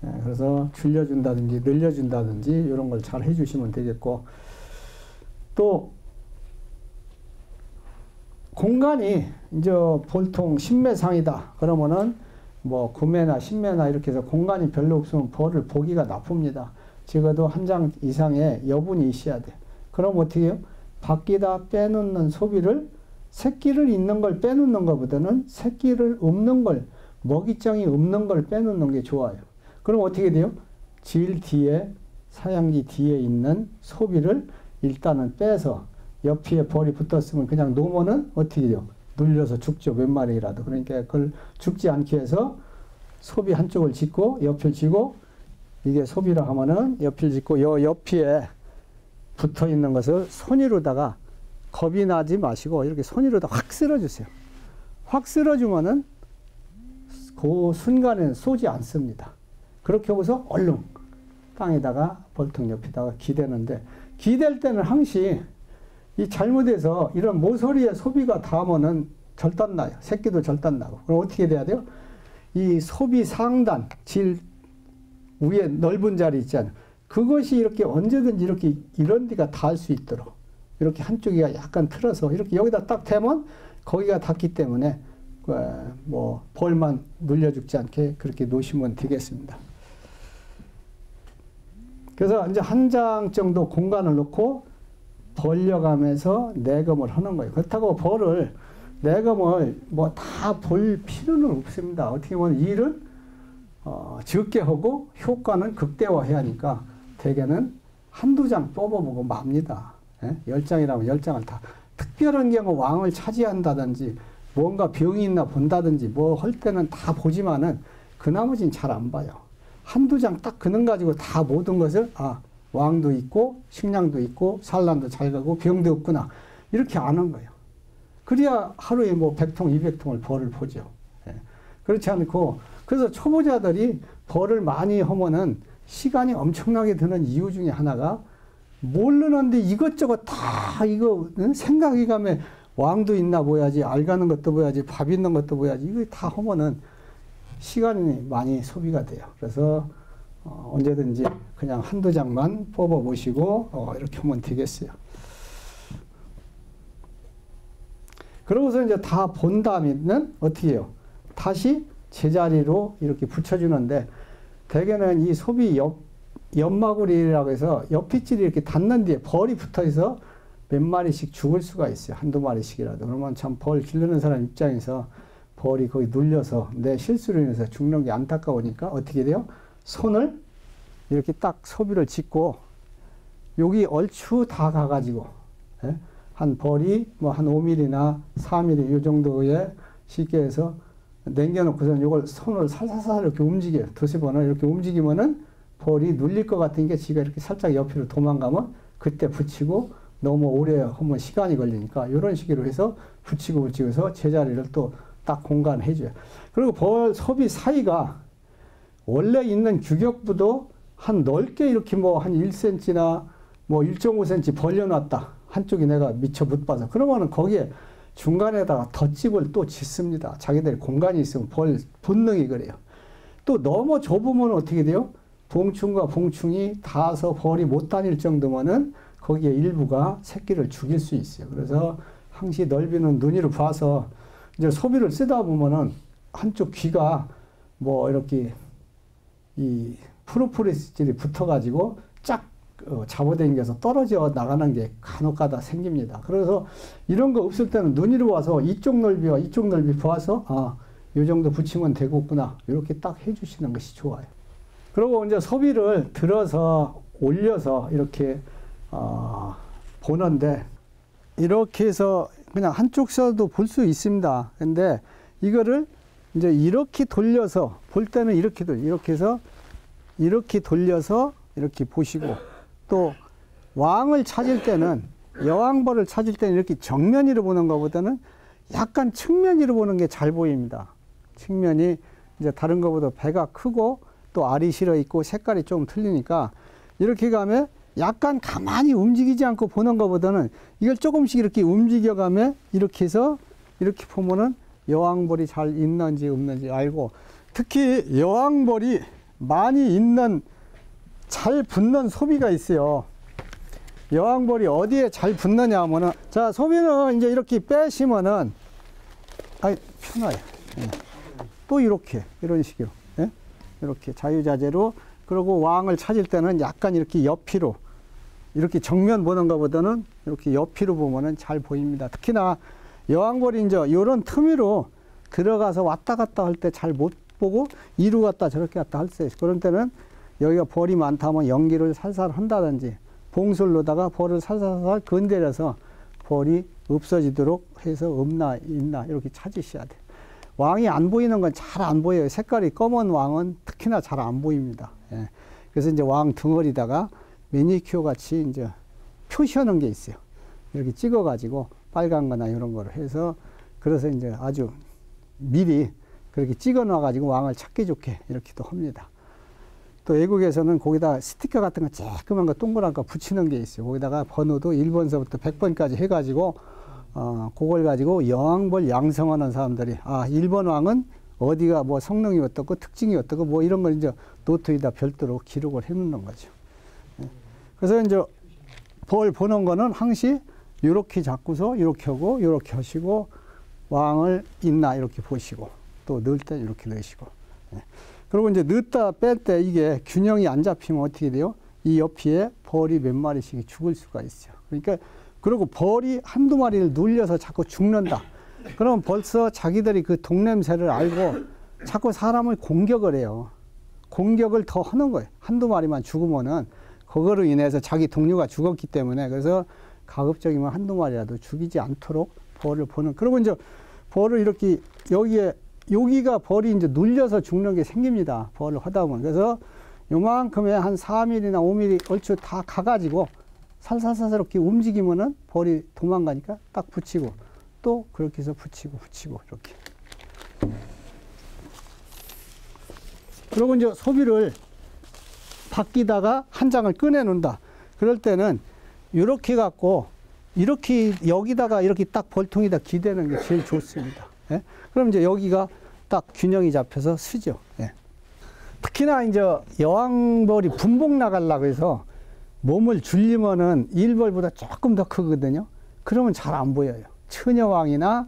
예, 그래서 줄여준다든지 늘려준다든지 이런 걸 잘 해주시면 되겠고 또 공간이 이제 보통 10매상이다. 그러면은 뭐 9매나 10매나 이렇게 해서 공간이 별로 없으면 벌을 보기가 나쁩니다. 적어도 한 장 이상의 여분이 있어야 돼. 그럼 어떻게 해요? 밖에다 빼놓는 소비를 새끼를 있는 걸 빼놓는 것보다는 새끼를 없는 걸, 먹이장이 없는 걸 빼놓는 게 좋아요. 그럼 어떻게 돼요? 질 뒤에, 사양지 뒤에 있는 소비를 일단은 빼서 옆에 벌이 붙었으면 그냥 놓으면은 어떻게 돼요? 눌려서 죽죠. 몇 마리라도. 그러니까 그걸 죽지 않게 해서 소비 한쪽을 짓고 옆을 쥐고, 이게 소비라 하면은 옆을 짓고 요 옆에 붙어 있는 것을 손으로다가 겁이 나지 마시고 이렇게 손으로다 확 쓸어주세요. 확 쓸어주면은 그 순간에는 쏘지 않습니다. 그렇게 하고서 얼른 땅에다가 벌통 옆에다가 기대는데, 기댈 때는 항시 이 잘못해서 이런 모서리에 소비가 닿으면은 절단 나요. 새끼도 절단 나고. 그럼 어떻게 돼야 돼요? 이 소비 상단, 질 위에 넓은 자리 있잖아요. 그것이 이렇게 언제든지 이렇게 이런 데가 닿을 수 있도록 이렇게 한쪽이가 약간 틀어서 이렇게 여기다 딱 대면 거기가 닿기 때문에 뭐 벌만 눌려 죽지 않게 그렇게 놓으시면 되겠습니다. 그래서 이제 한 장 정도 공간을 놓고 벌려가면서 내검을 하는 거예요. 그렇다고 벌을 내검을 뭐 다 볼 필요는 없습니다. 어떻게 보면 일은 적게 하고 효과는 극대화해야 하니까 대개는 한두 장 뽑아보고 맙니다. 10장이라면 10장을 다. 특별한 경우 왕을 차지한다든지 뭔가 병이 있나 본다든지 뭐 할 때는 다 보지만은 그 나머지는 잘 안 봐요. 한두 장 딱 그는 가지고 다 모든 것을 왕도 있고 식량도 있고 산란도 잘 가고 병도 없구나 이렇게 아는 거예요. 그래야 하루에 뭐 100통 200통을 벌을 보죠. 그렇지 않고 그래서 초보자들이 벌을 많이 하면은 시간이 엄청나게 드는 이유 중에 하나가 모르는데 이것저것 다 이거 생각이 가면 왕도 있나 보야지, 알 가는 것도 보야지, 밥 있는 것도 보야지, 이거 다 하면은 시간이 많이 소비가 돼요. 그래서 언제든지 그냥 한두 장만 뽑아 보시고 이렇게 하면 되겠어요. 그러고서 이제 다 본 다음에는 어떻게 해요? 다시 제자리로 이렇게 붙여주는데, 대개는 이 소비 옆마구리라고 해서 옆빗질이 이렇게 닿는 뒤에 벌이 붙어 있어 몇 마리씩 죽을 수가 있어요. 한두 마리씩이라도. 그러면 참 벌 기르는 사람 입장에서 벌이 거기 눌려서 내 실수로 인해서 죽는 게 안타까우니까 어떻게 돼요? 손을 이렇게 딱 소비를 짓고 여기 얼추 다 가가지고 한 벌이 뭐 한 5mm나 4mm 이 정도에 쉽게 해서 남겨놓고서는 이걸 손을 살살살 이렇게 움직여요. 두세 번을 이렇게 움직이면은 벌이 눌릴 것 같은 게 지가 이렇게 살짝 옆으로 도망가면 그때 붙이고, 너무 오래 하면 시간이 걸리니까 이런 식으로 해서 붙이고 해서 제자리를 또 딱 공간해 줘요. 그리고 벌 소비 사이가 원래 있는 규격부도 한 넓게 이렇게 뭐 한 1cm나 뭐 1.5cm 벌려놨다. 한쪽이 내가 미처 못 봐서. 그러면은 거기에 중간에다가 덧집을 또 짓습니다. 자기들이 공간이 있으면 벌 본능이 그래요. 또 너무 좁으면 어떻게 돼요? 봉충과 봉충이 닿아서 벌이 못 다닐 정도면은 거기에 일부가 새끼를 죽일 수 있어요. 그래서 항시 넓이는 눈으로 봐서 이제 소비를 쓰다 보면은 한쪽 귀가 뭐 이렇게 이 프로폴리스질이 붙어가지고 쫙 잡아당겨서 떨어져 나가는 게 간혹가다 생깁니다. 그래서 이런 거 없을 때는 눈으로 와서 이쪽 넓이와 이쪽 넓이 봐서 이 정도 붙이면 되겠구나 이렇게 딱 해주시는 것이 좋아요. 그리고 이제 소비를 들어서 올려서 이렇게 보는데, 이렇게 해서 그냥 한쪽서도 볼 수 있습니다. 근데 이거를 이제 이렇게 돌려서 볼 때는 이렇게 해서 이렇게 돌려서 이렇게 보시고, 또 왕을 찾을 때는 여왕벌을 찾을 때는 이렇게 정면으로 보는 것보다는 약간 측면으로 보는 게 잘 보입니다. 측면이 이제 다른 것보다 배가 크고 또 알이 실어 있고 색깔이 좀 틀리니까 이렇게 가면 약간 가만히 움직이지 않고 보는 것보다는 이걸 조금씩 이렇게 움직여가며 이렇게 해서 이렇게 보면은 여왕벌이 잘 있는지 없는지 알고, 특히 여왕벌이 많이 있는 잘 붙는 소비가 있어요. 여왕벌이 어디에 잘 붙느냐 하면은, 자, 소비는 이제 이렇게 빼시면은 편해요. 또 이렇게 이런 식으로 이렇게 자유자재로 그리고 왕을 찾을 때는 약간 이렇게 옆으로, 이렇게 정면 보는 것보다는 이렇게 옆으로 보면은 잘 보입니다. 특히나 여왕벌이 이제 요런 틈으로 들어가서 왔다 갔다 할 때 잘 못 보고 이루 갔다 저렇게 갔다 할 수 있어요. 그런 때는 여기가 벌이 많다면 연기를 살살 한다든지 봉술로다가 벌을 살살살 건드려서 벌이 없어지도록 해서 없나 있나 이렇게 찾으셔야 돼요. 왕이 안 보이는 건 잘 안 보여요. 색깔이 검은 왕은 특히나 잘 안 보입니다. 예. 그래서 이제 왕 덩어리다가 매니큐어 같이 이제 표시하는 게 있어요. 이렇게 찍어가지고 빨간 거나 이런 거를 해서, 그래서 이제 아주 미리 그렇게 찍어 놔가지고 왕을 찾기 좋게 이렇게도 합니다. 또 외국에서는 거기다 스티커 같은 거 조그만 거 동그란 거 붙이는 게 있어요. 거기다가 번호도 1번서부터 100번까지 해가지고 그걸 가지고 여왕벌 양성하는 사람들이 1번 왕은 어디가 뭐 성능이 어떻고 특징이 어떻고 뭐 이런 걸 이제 노트에다 별도로 기록을 해 놓는 거죠. 그래서 이제 벌 보는 거는 항시 이렇게 잡고서 이렇게 하고 이렇게 하시고 왕을 있나 이렇게 보시고 또 넣을 때 이렇게 넣으시고. 그리고 이제 넣었다 뺄 때 이게 균형이 안 잡히면 어떻게 돼요? 이 옆에 벌이 몇 마리씩 죽을 수가 있어요. 그러니까 그리고 벌이 한두 마리를 눌려서 자꾸 죽는다. 그러면 벌써 자기들이 그 독냄새를 알고 자꾸 사람을 공격을 해요. 공격을 더 하는 거예요. 한두 마리만 죽으면은 그거로 인해서 자기 동료가 죽었기 때문에, 그래서 가급적이면 한두 마리라도 죽이지 않도록 벌을 보는. 그리고 이제 벌을 이렇게 여기가 벌이 이제 눌려서 죽는 게 생깁니다. 벌을 하다 보면. 그래서 요만큼의 한 4mm나 5mm 얼추 다 가가지고 살살살살 이렇게 움직이면은 벌이 도망가니까 딱 붙이고 또 그렇게 해서 붙이고 이렇게. 그리고 이제 소비를 바뀌다가 한 장을 꺼내 놓는다. 그럴 때는 이렇게 갖고 이렇게 여기다가 이렇게 딱 벌통에다 기대는 게 제일 좋습니다. 예? 그럼 이제 여기가 딱 균형이 잡혀서 쓰죠. 예. 특히나 이제 여왕벌이 분봉 나가려고 해서 몸을 줄이면은 일벌보다 조금 더 크거든요. 그러면 잘 안 보여요. 처녀왕이나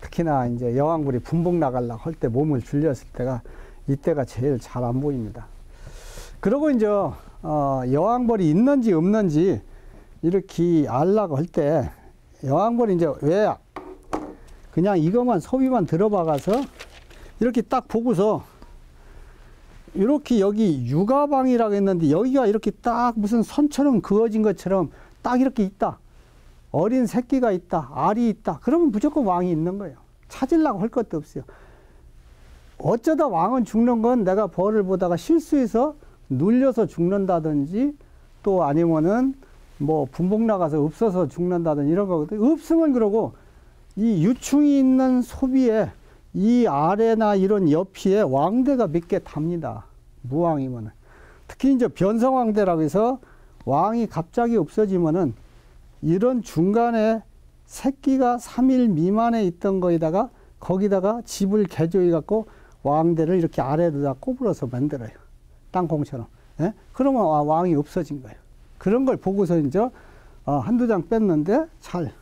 특히나 이제 여왕벌이 분봉 나가려고 할 때 몸을 줄였을 때가 이때가 제일 잘 안 보입니다. 그리고 이제 여왕벌이 있는지 없는지 이렇게 알라고 할 때 여왕벌이 이제 왜 그냥 이것만 소비만 들어박아서 이렇게 딱 보고서 이렇게 여기 육아방이라고 했는데 여기가 이렇게 딱 무슨 선처럼 그어진 것처럼 딱 이렇게 있다. 어린 새끼가 있다. 알이 있다. 그러면 무조건 왕이 있는 거예요. 찾으려고 할 것도 없어요. 어쩌다 왕은 죽는 건 내가 벌을 보다가 실수해서 눌려서 죽는다든지 또 아니면은 뭐 분봉 나가서 없어서 죽는다든지 이런 거거든요. 없으면 그러고 이 유충이 있는 소비에 이 아래나 이런 옆에 왕대가 몇 개 답니다. 무왕이면은. 특히 이제 변성왕대라고 해서 왕이 갑자기 없어지면은 이런 중간에 새끼가 3일 미만에 있던 거에다가 거기다가 집을 개조해 갖고 왕대를 이렇게 아래로다 꼬불어서 만들어요. 땅콩처럼. 예? 그러면 왕이 없어진 거예요. 그런 걸 보고서 이제 한두 장 뺐는데 잘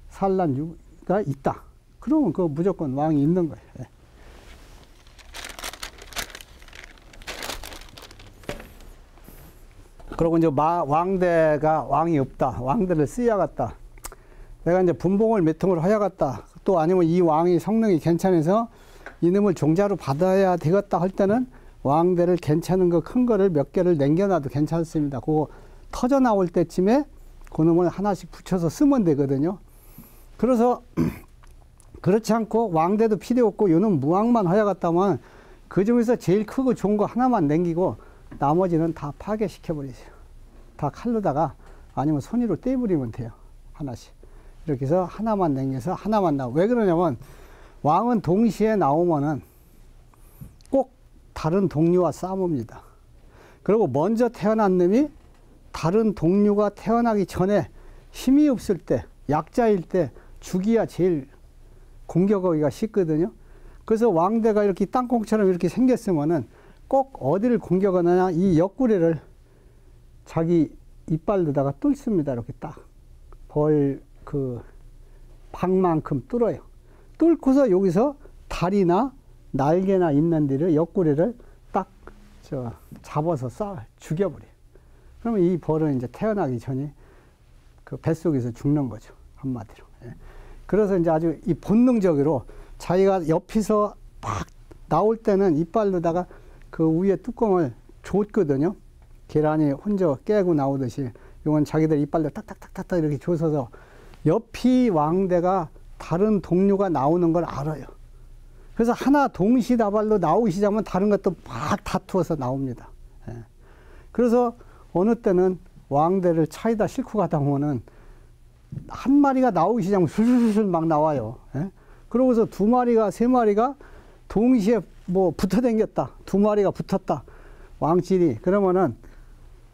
산란 유가 있다. 그러면 그 무조건 왕이 있는 거예요. 예. 그리고 이제 왕대가 왕이 없다. 왕대를 쓰야겠다. 내가 이제 분봉을 몇 통을 하야겠다. 또 아니면 이 왕이 성능이 괜찮아서 이놈을 종자로 받아야 되겠다 할 때는 왕대를 괜찮은 거 큰 거를 몇 개를 남겨놔도 괜찮습니다. 그거 터져 나올 때쯤에 그놈을 하나씩 붙여서 쓰면 되거든요. 그래서 그렇지 않고 왕대도 필요 없고 요놈 무왕만 하야겠다면 그 중에서 제일 크고 좋은 거 하나만 남기고 나머지는 다 파괴시켜 버리세요. 다 칼로다가 아니면 손으로 떼버리면 돼요. 하나씩. 이렇게 해서 하나만 남겨서 하나만 나오고. 왜 그러냐면 왕은 동시에 나오면은 꼭 다른 동료와 싸웁니다. 그리고 먼저 태어난 놈이 다른 동료가 태어나기 전에 힘이 없을 때, 약자일 때 죽이야 제일 공격하기가 쉽거든요. 그래서 왕대가 이렇게 땅콩처럼 이렇게 생겼으면은 꼭 어디를 공격하느냐, 이 옆구리를 자기 이빨로다가 뚫습니다. 이렇게 딱 벌 그 방만큼 뚫어요. 뚫고서 여기서 다리나 날개나 있는 데를 옆구리를 딱 잡아서 죽여버려. 그러면 이 벌은 이제 태어나기 전에 그 뱃속에서 죽는 거죠. 한마디로. 예. 그래서 이제 아주 이 본능적으로 자기가 옆에서 막 나올 때는 이빨로다가 그 위에 뚜껑을 줬거든요. 계란이 혼자 깨고 나오듯이 이건 자기들 이빨로 딱딱딱딱 이렇게 줘서 옆이 왕대가 다른 동료가 나오는 걸 알아요. 그래서 하나 동시다발로 나오시자면 다른 것도 막 다투어서 나옵니다. 예. 그래서 어느 때는 왕대를 차에다 싣고 가다 보면은 한 마리가 나오시자면 술술술 막 나와요. 예. 그러고서 두 마리가, 세 마리가 동시에 뭐 붙어 댕겼다. 두 마리가 붙었다. 왕실이. 그러면은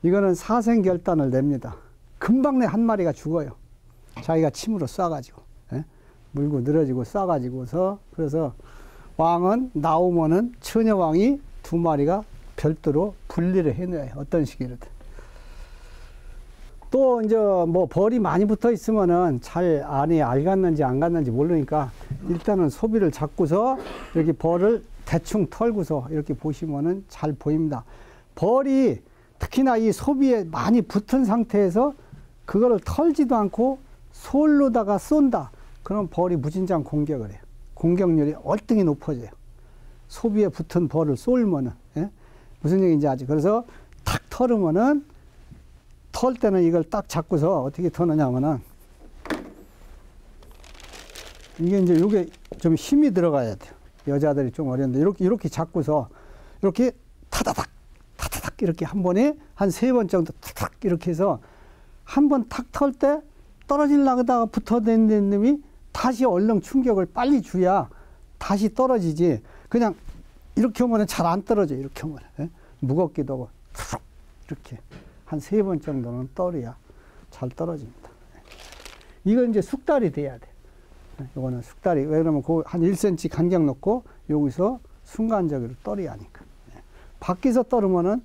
이거는 사생결단을 냅니다. 금방 내 한 마리가 죽어요. 자기가 침으로 쏴가지고. 예? 물고 늘어지고 쏴가지고서. 그래서 왕은 나오면은 처녀왕이 두 마리가 별도로 분리를 해놔요. 어떤 식이로든. 또 이제 뭐 벌이 많이 붙어 있으면은 잘 안에 알 갔는지 안 갔는지 모르니까 일단은 소비를 잡고서 이렇게 벌을 대충 털고서 이렇게 보시면은 잘 보입니다. 벌이 특히나 이 소비에 많이 붙은 상태에서 그거를 털지도 않고 솔로다가 쏜다. 그럼 벌이 무진장 공격을 해요. 공격률이 월등히 높아져요. 소비에 붙은 벌을 쏠면은. 예? 무슨 얘기인지 아지? 그래서 탁 털으면은 털 때는 이걸 딱 잡고서 어떻게 터느냐면은 이게 이제 요게 좀 힘이 들어가야 돼요. 여자들이 좀 어려운데 이렇게 잡고서 이렇게 타다닥 이렇게 한 번에 한 3번 정도 타닥 이렇게 해서 한 번 탁 털 때 떨어지려다가 붙어있는 놈이 다시 얼른 충격을 빨리 줘야 다시 떨어지지. 그냥 이렇게 하면은 잘 안 떨어져요. 이렇게 하면. 예? 무겁기도 하고 이렇게 한 3번 정도는 떨어야 잘 떨어집니다. 이건 이제 숙달이 돼야 돼. 이거는 숙달이. 왜 그러면 그 한 1cm 간격 놓고 여기서 순간적으로 떨어야 하니까. 밖에서 떨으면은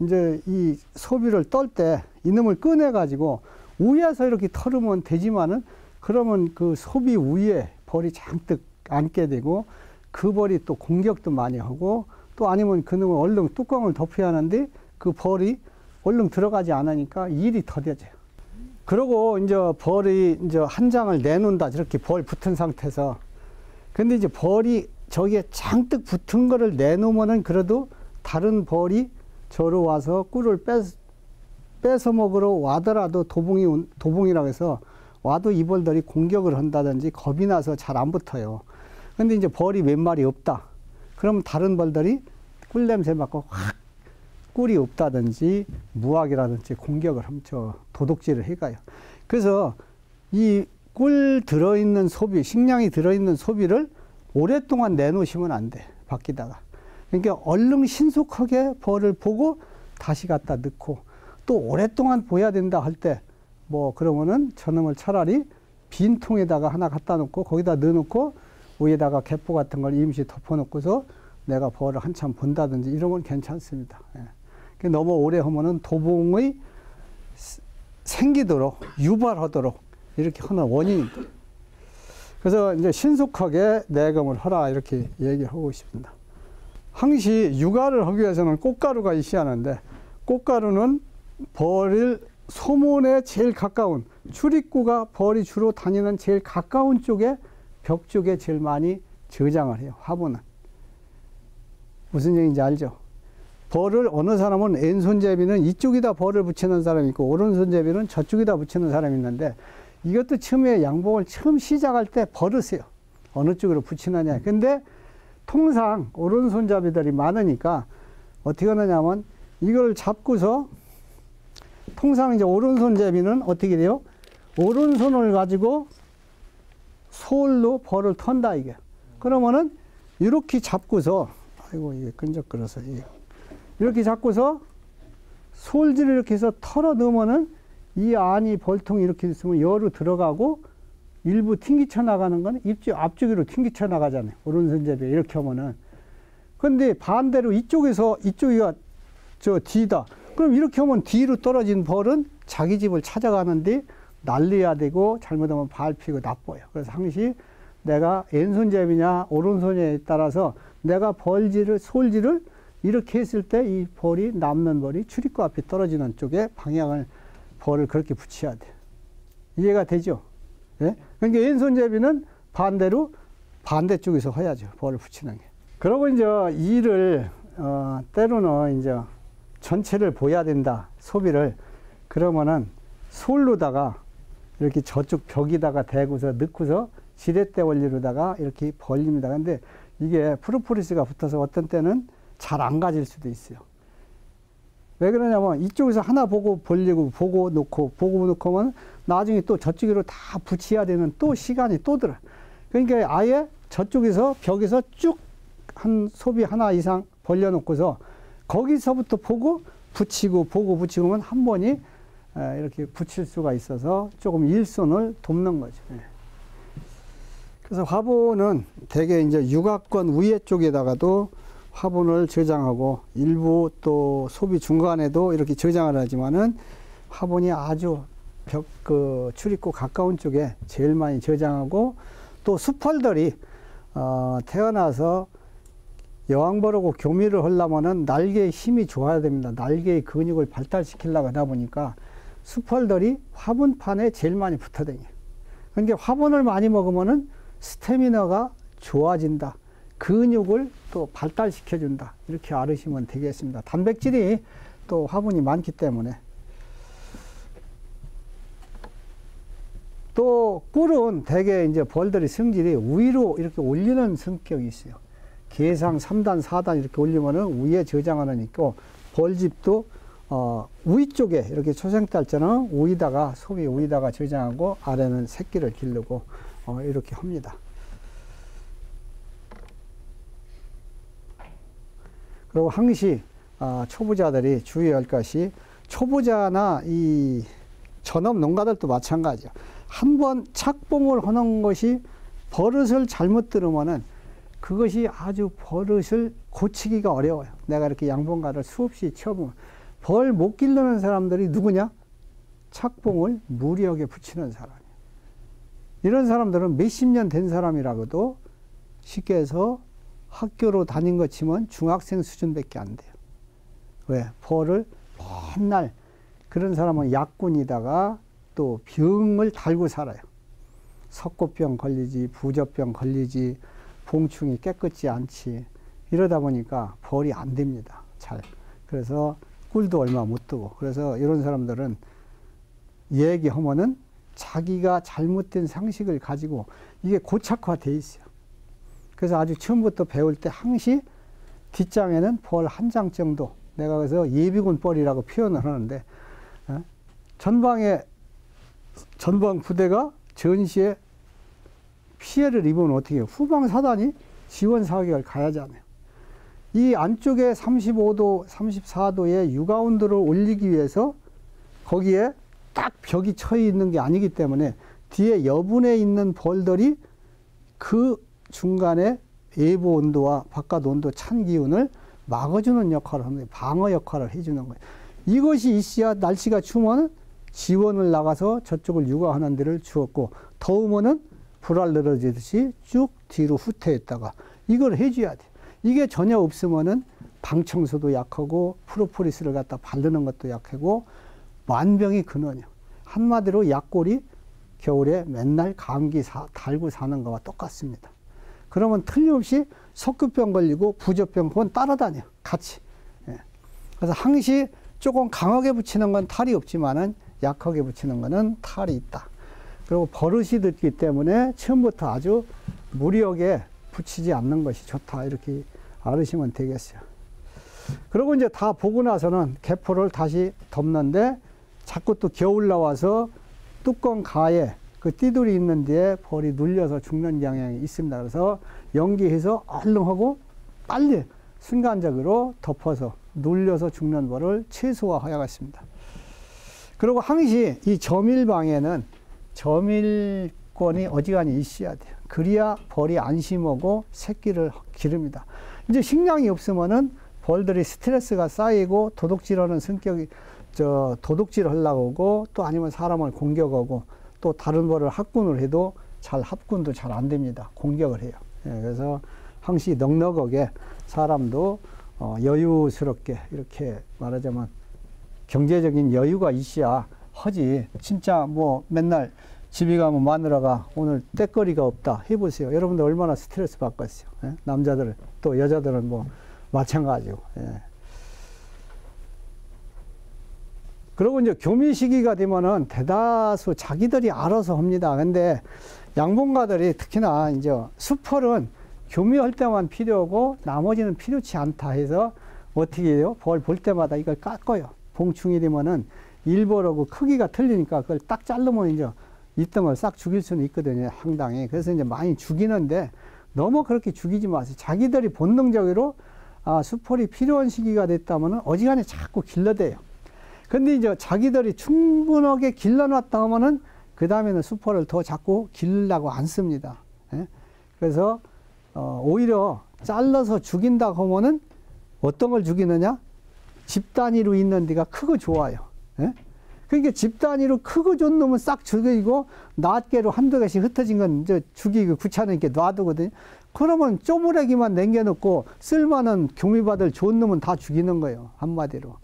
이제 이 소비를 떨 때 이놈을 꺼내가지고 위에서 이렇게 털으면 되지만은 그러면 그 소비 위에 벌이 잔뜩 앉게 되고 그 벌이 또 공격도 많이 하고 또 아니면 그놈을 얼른 뚜껑을 덮어야 하는데 그 벌이 얼른 들어가지 않으니까 일이 더뎌져요. 그러고 이제 벌이 이제 한 장을 내놓는다. 저렇게 벌 붙은 상태에서. 근데 이제 벌이 저기에 잔뜩 붙은 거를 내놓으면은 그래도 다른 벌이 저로 와서 꿀을 뺏어 먹으러 와더라도 도봉이라고 해서 와도 이 벌들이 공격을 한다든지 겁이 나서 잘 안 붙어요. 근데 이제 벌이 몇 마리 없다. 그러면 다른 벌들이 꿀 냄새 맡고 확 꿀이 없다든지 무학이라든지 공격을 하면서 도둑질을 해가요. 그래서 이 꿀 들어있는 소비, 식량이 들어있는 소비를 오랫동안 내놓으시면 안 돼. 밖에다가. 그러니까 얼른 신속하게 벌을 보고 다시 갖다 넣고 또 오랫동안 보야 된다 할 때 뭐 그러면은 저놈을 차라리 빈 통에다가 하나 갖다 놓고 거기다 넣어놓고 위에다가 개포 같은 걸 임시 덮어놓고서 내가 벌을 한참 본다든지 이러면 괜찮습니다. 예. 너무 오래 하면은 도봉의 생기도록 유발하도록 이렇게 하는 원인입니다. 그래서 이제 신속하게 내검을 하라 이렇게 얘기하고 있습니다. 항시 육아를 하기 위해서는 꽃가루가 있어야 하는데 꽃가루는 벌을 소문에 제일 가까운 출입구가 벌이 주로 다니는 제일 가까운 쪽에 벽 쪽에 제일 많이 저장을 해요. 화분은. 무슨 얘기인지 알죠? 벌을 어느 사람은 왼손잡이는 이쪽에다 벌을 붙이는 사람이 있고 오른손잡이는 저쪽에다 붙이는 사람이 있는데 이것도 처음에 양봉을 처음 시작할 때 버릇이에요. 어느 쪽으로 붙이느냐. 근데 통상 오른손잡이들이 많으니까 어떻게 하느냐면 이걸 잡고서 통상 이제 오른손잡이는 어떻게 돼요? 오른손을 가지고 솔로 벌을 턴다 이게. 그러면은 이렇게 잡고서 아이고 이게 끈적거려서 이렇게 잡고서 솔질을 이렇게 해서 털어 넣으면은 이 안이 벌통이 이렇게 있으면 여로 들어가고 일부 튕기쳐 나가는 건 앞쪽으로 튕기쳐 나가잖아요. 오른손잡이 이렇게 하면은. 근데 반대로 이쪽이가 저 뒤다. 그럼 이렇게 하면 뒤로 떨어진 벌은 자기 집을 찾아가는데 날려야 되고 잘못하면 밟히고 나빠요. 그래서 항시 내가 왼손잡이냐 오른손에 따라서 내가 솔질을 이렇게 했을 때 이 벌이, 남는 벌이 출입구 앞에 떨어지는 쪽에 방향을, 벌을 그렇게 붙여야 돼. 이해가 되죠? 예? 그러니까 왼손잡이는 반대로 반대쪽에서 해야죠. 벌을 붙이는 게. 그러고 이제 이를, 때로는 이제 전체를 보여야 된다. 소비를. 그러면은 솔로다가 이렇게 저쪽 벽에다가 대고서 넣고서 지렛대 원리로다가 이렇게 벌립니다. 근데 이게 프로폴리스가 붙어서 어떤 때는 잘 안 가질 수도 있어요. 왜 그러냐면 이쪽에서 하나 보고 벌리고 보고 놓고 보고 놓고 하면 나중에 또 저쪽으로 다 붙여야 되는 또 시간이 또 들어. 그러니까 아예 저쪽에서 벽에서 쭉 한 소비 하나 이상 벌려놓고서 거기서부터 보고 붙이고 보고 붙이고 하면 한 번이 이렇게 붙일 수가 있어서 조금 일손을 돕는 거죠. 그래서 화분은 대개 이제 육악권 위에 쪽에다가도 화분을 저장하고 일부 또 소비 중간에도 이렇게 저장을 하지만은 화분이 아주 출입구 가까운 쪽에 제일 많이 저장하고 또 수펄들이 태어나서 여왕벌하고 교미를 하려면은 날개의 힘이 좋아야 됩니다. 날개의 근육을 발달시키려고 하다 보니까 수펄들이 화분판에 제일 많이 붙어 다녀요. 그러니까 화분을 많이 먹으면은 스태미너가 좋아진다. 근육을 또 발달시켜준다. 이렇게 알으시면 되겠습니다. 단백질이 또 화분이 많기 때문에. 또 꿀은 대개 이제 벌들의 성질이 위로 이렇게 올리는 성격이 있어요. 계상 3단, 4단 이렇게 올리면은 위에 저장하는 있고, 벌집도 위쪽에 이렇게 초생달처럼 위에다가, 속이 위에다가 저장하고 아래는 새끼를 기르고 이렇게 합니다. 그리고 항시 초보자들이 주의할 것이, 초보자나 이 전업 농가들도 마찬가지야. 한번 착봉을 하는 것이 버릇을 잘못 들으면은 그것이 아주 버릇을 고치기가 어려워요. 내가 이렇게 양봉가를 수없이 쳐보면 벌 못 기르는 사람들이 누구냐? 착봉을 무리하게 붙이는 사람이에요. 이런 사람들은 몇십 년 된 사람이라고도 쉽게 해서 학교로 다닌 것 치면 중학생 수준밖에 안 돼요. 왜? 벌을 맨날, 그런 사람은 약군이다가 또 병을 달고 살아요. 석고병 걸리지, 부저병 걸리지, 봉충이 깨끗지 않지. 이러다 보니까 벌이 안 됩니다. 잘. 그래서 꿀도 얼마 못 뜨고. 그래서 이런 사람들은 얘기하면은 자기가 잘못된 상식을 가지고 이게 고착화돼 있어요. 그래서 아주 처음부터 배울 때 항시 뒷장에는 벌 한 장 정도, 내가 그래서 예비군 벌이라고 표현을 하는데, 전방 부대가 전시에 피해를 입으면 어떻게 해요? 후방 사단이 지원 사격을 가야잖아요. 이 안쪽에 35도, 34도의 육아온도를 올리기 위해서 거기에 딱 벽이 쳐 있는 게 아니기 때문에 뒤에 여분에 있는 벌들이 그 중간에 외부 온도와 바깥 온도 찬 기운을 막아주는 역할을 하는 거예요. 방어 역할을 해주는 거예요. 이것이 있어야 날씨가 추우면 지원을 나가서 저쪽을 육아하는 데를 주었고, 더우면은 불알 늘어지듯이 쭉 뒤로 후퇴했다가 이걸 해줘야 돼. 이게 전혀 없으면은 방청소도 약하고 프로폴리스를 갖다 바르는 것도 약하고 만병의 근원이요. 한마디로 약골이 겨울에 맨날 감기 달고 사는 거와 똑같습니다. 그러면 틀림없이 석급병 걸리고 부저병, 그건 따라다녀 같이. 예. 그래서 항시 조금 강하게 붙이는 건 탈이 없지만은 약하게 붙이는 거는 탈이 있다. 그리고 버릇이 들기 때문에 처음부터 아주 무리하게 붙이지 않는 것이 좋다. 이렇게 알으시면 되겠어요. 그리고 이제 다 보고 나서는 개포를 다시 덮는데 자꾸 또 겨울 나와서 뚜껑 가에 그 띠돌이 있는 데에 벌이 눌려서 죽는 경향이 있습니다. 그래서 연기해서 얼른 하고 빨리 순간적으로 덮어서 눌려서 죽는 벌을 최소화하여야겠습니다. 그리고 항시 이 점일방에는 점일권이 어지간히 있어야 돼요. 그래야 벌이 안심하고 새끼를 기릅니다. 이제 식량이 없으면은 벌들이 스트레스가 쌓이고 도둑질하는 성격이, 도둑질 하려고 하고 또 아니면 사람을 공격하고 또 다른 벌을 합군을 해도 합군도 잘 안 됩니다. 공격을 해요. 예, 그래서 항시 넉넉하게 사람도 여유스럽게 이렇게 말하자면 경제적인 여유가 있어야 하지. 진짜 뭐 맨날 집에 가면 마누라가 오늘 때거리가 없다 해보세요. 여러분들 얼마나 스트레스 받겠어요. 예? 남자들은 또 여자들은 뭐 마찬가지고. 예. 그리고 이제 교미 시기가 되면은 대다수 자기들이 알아서 합니다. 근데 양봉가들이 특히나 이제 수펄은 교미할 때만 필요하고 나머지는 필요치 않다 해서 어떻게 해요? 벌 볼 때마다 이걸 깎아요. 봉충이 되면은 일벌하고 크기가 틀리니까 그걸 딱 자르면 이제 이등을 싹 죽일 수는 있거든요. 상당히. 그래서 이제 많이 죽이는데 너무 그렇게 죽이지 마세요. 자기들이 본능적으로 수펄이 필요한 시기가 됐다면은 어지간히 자꾸 길러대요. 근데 이제 자기들이 충분하게 길러놨다 하면은 그 다음에는 수펄을 더 자꾸 기르려고 안 씁니다. 예? 그래서 오히려 잘라서 죽인다 하면은 어떤 걸 죽이느냐? 집 단위로 있는 데가 크고 좋아요. 예? 그러니까 집 단위로 크고 좋은 놈은 싹 죽이고 낱개로 한두 개씩 흩어진 건 이제 죽이고 귀찮으니까 놔두거든요. 그러면 쪼무레기만 남겨놓고 쓸만한 교미받을 좋은 놈은 다 죽이는 거예요. 한마디로.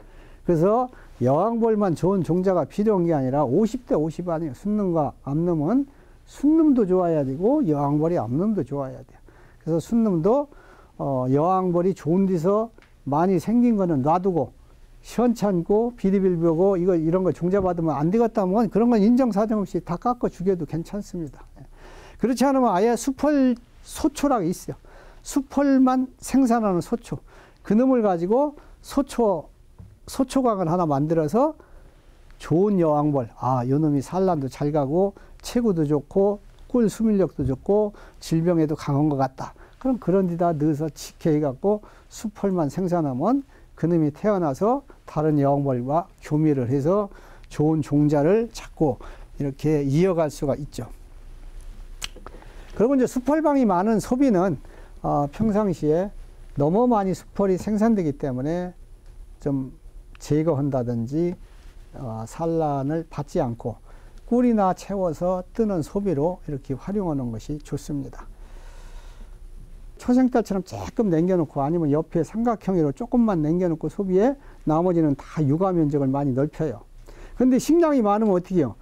그래서 여왕벌만 좋은 종자가 필요한 게 아니라 50대 50 아니에요. 순놈과 암놈은 순놈도 좋아야 되고 여왕벌이 암놈도 좋아야 돼요. 그래서 순놈도 여왕벌이 좋은 데서 많이 생긴 거는 놔두고 시원찮고 비리빌비하고 이런 거 종자 받으면 안 되겠다 하면 그런 건 인정사정 없이 다 깎아 죽여도 괜찮습니다. 그렇지 않으면 아예 수펄 소초라고 있어요. 수펄만 생산하는 소초. 그 놈을 가지고 소초광을 하나 만들어서 좋은 여왕벌, 요 놈이 산란도 잘 가고 체구도 좋고 꿀 수밀력도 좋고 질병에도 강한 것 같다. 그럼 그런 데다 넣어서 직해갖고 수펄만 생산하면 그놈이 태어나서 다른 여왕벌과 교미를 해서 좋은 종자를 찾고 이렇게 이어갈 수가 있죠. 그리고 이제 수펄방이 많은 소비는 평상시에 너무 많이 수펄이 생산되기 때문에 좀 제거한다든지 산란을 받지 않고 꿀이나 채워서 뜨는 소비로 이렇게 활용하는 것이 좋습니다. 초생달처럼 조금 남겨놓고 아니면 옆에 삼각형으로 조금만 남겨놓고 소비에 나머지는 다 육아 면적을 많이 넓혀요. 근데 식량이 많으면 어떻게 해요?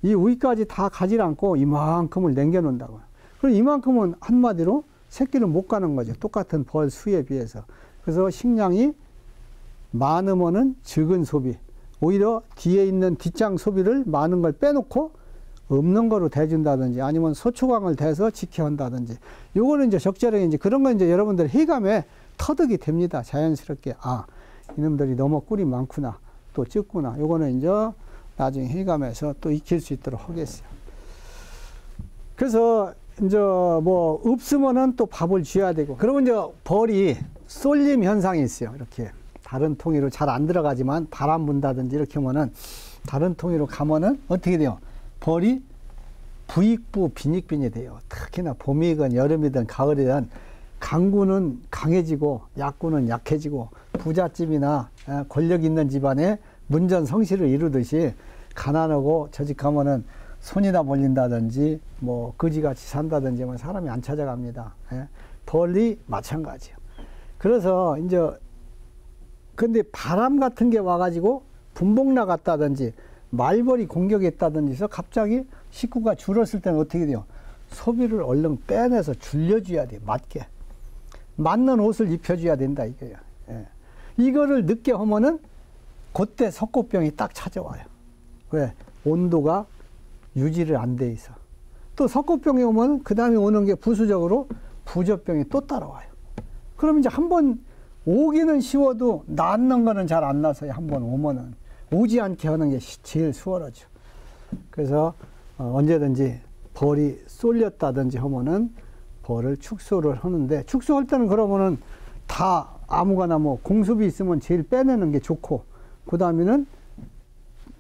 이 위까지 다 가지 않고 이만큼을 남겨놓는다고요. 그럼 이만큼은 한마디로 새끼를 못 가는 거죠. 똑같은 벌 수에 비해서. 그래서 식량이 많으면은 적은 소비. 오히려 뒤에 있는 뒷장 소비를 많은 걸 빼놓고 없는 거로 대준다든지 아니면 소초광을 대서 직해한다든지 요거는 이제 적절하게 이제 그런 건 이제 여러분들 해감에 터득이 됩니다. 자연스럽게 이놈들이 너무 꿀이 많구나 또 적구나 요거는 이제 나중에 해감해서 또 익힐 수 있도록 하겠어요. 그래서 이제 뭐 없으면은 또 밥을 줘야 되고 그리고 이제 벌이 쏠림 현상이 있어요. 이렇게 다른 통이로 잘 안 들어가지만 바람 분다든지 이렇게 하면은 다른 통이로 가면은 어떻게 돼요? 벌이 부익부 빈익빈이 돼요. 특히나 봄이든 여름이든 가을이든 강구는 강해지고 약구는 약해지고 부잣집이나 권력 있는 집안에 문전성시를 이루듯이 가난하고 저집 가면은 손이나 몰린다든지 뭐 거지같이 산다든지 하면 사람이 안 찾아갑니다. 벌이 마찬가지예요. 그래서 이제 근데 바람 같은 게 와가지고 분봉 나갔다든지 말벌이 공격했다든지 해서 갑자기 식구가 줄었을 때는 어떻게 돼요? 소비를 얼른 빼내서 줄여줘야 돼요. 맞게. 맞는 옷을 입혀줘야 된다 이거예요. 이거를 늦게 하면은 그때 석고병이 딱 찾아와요. 왜? 온도가 유지를 안 돼 있어. 또 석고병이 오면 그 다음에 오는 게 부수적으로 부저병이 또 따라와요. 그럼 이제 한번 오기는 쉬워도 낫는 거는 잘 안 나서요. 한번 오면은. 오지 않게 하는 게 제일 수월하죠. 그래서 언제든지 벌이 쏠렸다든지 하면은 벌을 축소를 하는데 축소할 때는 그러면은 다 아무거나 뭐 공습이 있으면 제일 빼내는 게 좋고 그 다음에는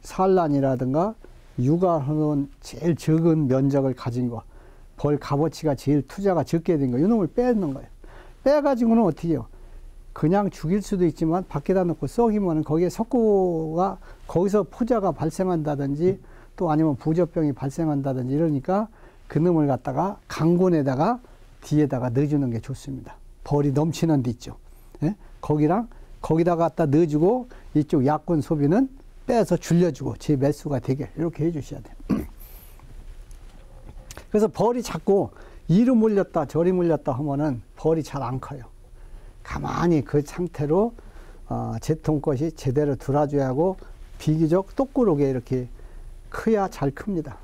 산란이라든가 육아하는 제일 적은 면적을 가진 거 벌 값어치가 제일 투자가 적게 된 거 이놈을 빼는 거예요. 빼가지고는 어떻게 해요? 그냥 죽일 수도 있지만 밖에다 놓고 썩이면 거기에 석고가 거기서 포자가 발생한다든지 또 아니면 부저병이 발생한다든지 이러니까 그놈을 갖다가 강군에다가 뒤에다가 넣어주는 게 좋습니다. 벌이 넘치는 데 있죠. 예? 거기랑 거기다가 갖다 넣어주고 이쪽 약분 소비는 빼서 줄여주고 제 매수가 되게 이렇게 해주셔야 돼요. 그래서 벌이 자꾸 이리 몰렸다 저리 몰렸다 하면은 벌이 잘 안 커요. 가만히 그 상태로 제통것이 제대로 들어줘야 하고 비교적 똑구르게 이렇게 커야 잘 큽니다.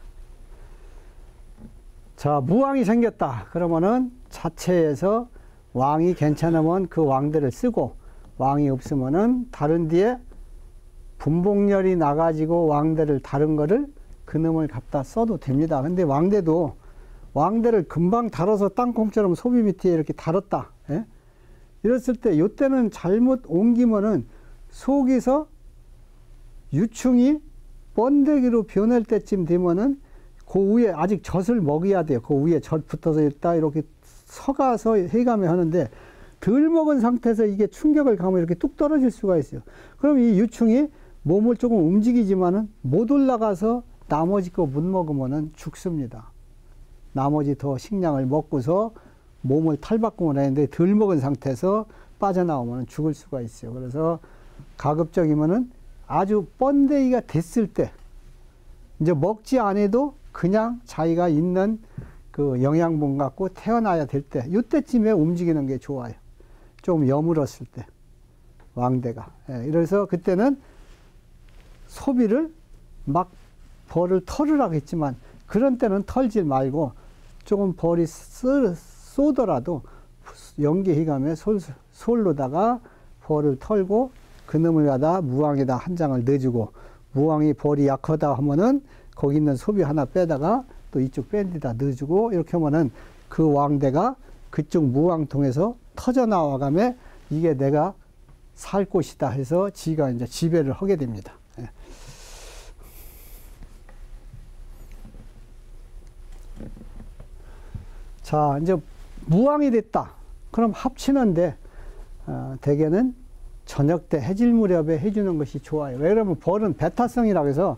자, 무왕이 생겼다. 그러면은 자체에서 왕이 괜찮으면 그 왕대를 쓰고 왕이 없으면은 다른 뒤에 분봉열이 나가지고 왕대를 다른 거를 그놈을 갖다 써도 됩니다. 근데 왕대를 금방 달아서 땅콩처럼 소비 밑에 이렇게 달았다. 예? 이랬을 때 요때는 잘못 옮기면은 속에서 유충이 번데기로 변할 때쯤 되면은 그 위에 아직 젖을 먹여야 돼요. 그 위에 젖 붙어서 있다 이렇게 서가서 해감해 하는데 덜 먹은 상태에서 이게 충격을 가면 이렇게 뚝 떨어질 수가 있어요. 그럼 이 유충이 몸을 조금 움직이지만은 못 올라가서 나머지 거 못 먹으면은 죽습니다. 나머지 더 식량을 먹고서 몸을 탈바꿈을 하는데 덜 먹은 상태에서 빠져나오면 죽을 수가 있어요. 그래서 가급적이면은 아주 번데기가 됐을 때 이제 먹지 않아도 그냥 자기가 있는 그 영양분 갖고 태어나야 될 때, 이때쯤에 움직이는 게 좋아요. 좀 여물었을 때, 왕대가. 예, 이래서 그때는 소비를 막 벌을 털으라고 했지만 그런 때는 털지 말고 조금 벌이 쏘더라도 연계희감에 솔로다가 벌을 털고 그놈을 갖다 무왕에다 한 장을 넣어주고 무왕이 벌이 약하다 하면은 거기 있는 소비 하나 빼다가 또 이쪽 뺀 데다 넣어주고 이렇게 하면은 그 왕대가 그쪽 무왕통에서 터져 나와가며 이게 내가 살 곳이다 해서 지가 이제 지배를 하게 됩니다. 예. 자, 이제 무왕이 됐다. 그럼 합치는데 대개는 저녁 때 해질 무렵에 해주는 것이 좋아요. 왜 그러면 벌은 배타성이라고 해서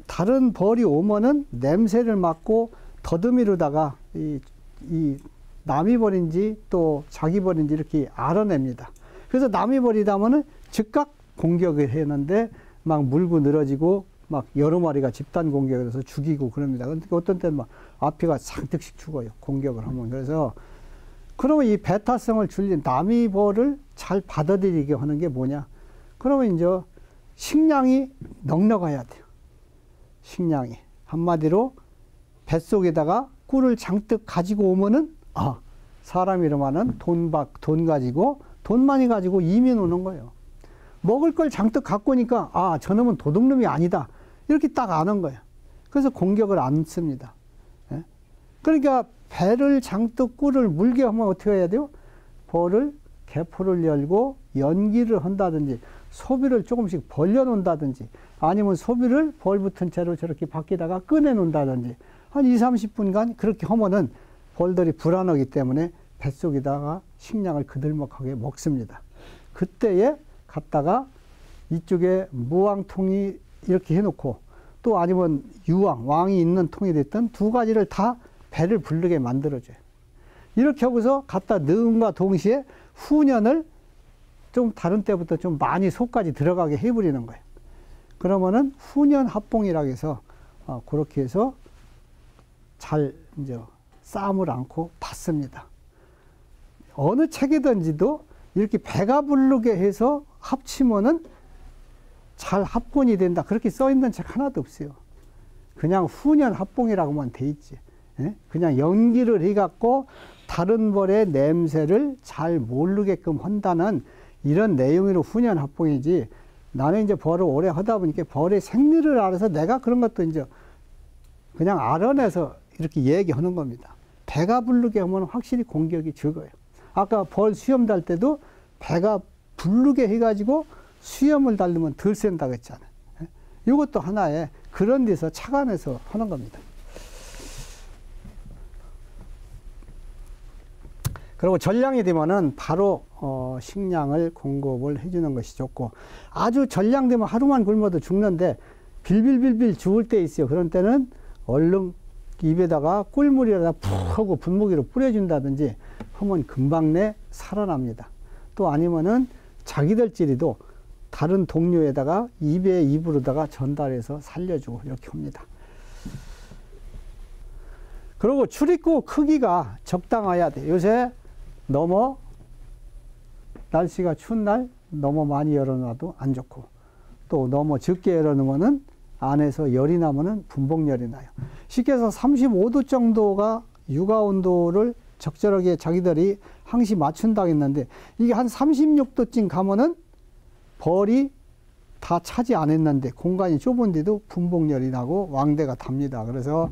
다른 벌이 오면은 냄새를 맡고 더듬이로다가 이 남이 벌인지 또 자기 벌인지 이렇게 알아냅니다. 그래서 남이 벌이다 하면은 즉각 공격을 했는데 막 물고 늘어지고 막 여러 마리가 집단 공격을 해서 죽이고 그럽니다. 근데 어떤 때는 막 앞이가 상뜩씩 죽어요. 공격을 하면. 그래서 그러면 이 배타성을 줄인 남이 벌을 잘 받아들이게 하는 게 뭐냐? 그러면 이제 식량이 넉넉해야 돼요. 식량이. 한마디로 뱃속에다가 꿀을 잔뜩 가지고 오면은, 사람이라면은 돈 가지고, 돈 많이 가지고 이민 오는 거예요. 먹을 걸 잔뜩 갖고 오니까, 저놈은 도둑놈이 아니다. 이렇게 딱 아는 거예요. 그래서 공격을 안 씁니다. 예? 그러니까 배를 잔뜩 꿀을 물게 하면 어떻게 해야 돼요? 벌을, 개포를 열고 연기를 한다든지 소비를 조금씩 벌려놓는다든지 아니면 소비를 벌 붙은 채로 저렇게 밖에다가 꺼내놓는다든지 한 20, 30분간 그렇게 하면은 벌들이 불안하기 때문에 뱃속에다가 식량을 그들먹하게 먹습니다. 그때에 갔다가 이쪽에 무왕통이 이렇게 해놓고 또 아니면 유왕, 왕이 있는 통이 됐든 두 가지를 다 배를 부르게 만들어줘요. 이렇게 하고서 갖다 넣음과 동시에 후년을 좀 다른 때부터 좀 많이 속까지 들어가게 해버리는 거예요. 그러면은 후년 합봉이라고 해서 그렇게 해서 잘 이제 싸움을 않고 받습니다. 어느 책이든지도 이렇게 배가 부르게 해서 합치면은 잘 합본이 된다. 그렇게 써 있는 책 하나도 없어요. 그냥 후년 합봉이라고만 돼 있지. 예? 그냥 연기를 해갖고 다른 벌의 냄새를 잘 모르게끔 한다는 이런 내용으로 후년 합봉이지. 나는 이제 벌을 오래 하다 보니까 벌의 생리를 알아서 내가 그런 것도 이제 그냥 알아내서 이렇게 얘기하는 겁니다. 배가 부르게 하면 확실히 공격이 적어요. 아까 벌 수염 달 때도 배가 부르게 해가지고 수염을 달르면 덜 센다고 했잖아요. 이것도 하나의 그런 데서 착안해서 하는 겁니다. 그리고 전량이 되면은 바로 식량을 공급을 해주는 것이 좋고, 아주 전량되면 하루만 굶어도 죽는데 빌빌빌빌 죽을 때 있어요. 그런 때는 얼른 입에다가 꿀물이라다 푹 하고 분무기로 뿌려준다든지 하면 금방 내 살아납니다. 또 아니면은 자기들끼리도 다른 동료에다가 입으로다가 전달해서 살려주고 이렇게 합니다. 그리고 출입구 크기가 적당해야 돼. 요새 너무 날씨가 추운 날 너무 많이 열어놔도 안 좋고, 또 너무 적게 열어놓으면은 안에서 열이 나면은 분봉열이 나요. 쉽게 해서 35도 정도가 육아 온도를 적절하게 자기들이 항시 맞춘다고 했는데, 이게 한 36도쯤 가면은 벌이 다 차지 안 했는데 공간이 좁은데도 분봉열이 나고 왕대가 답니다. 그래서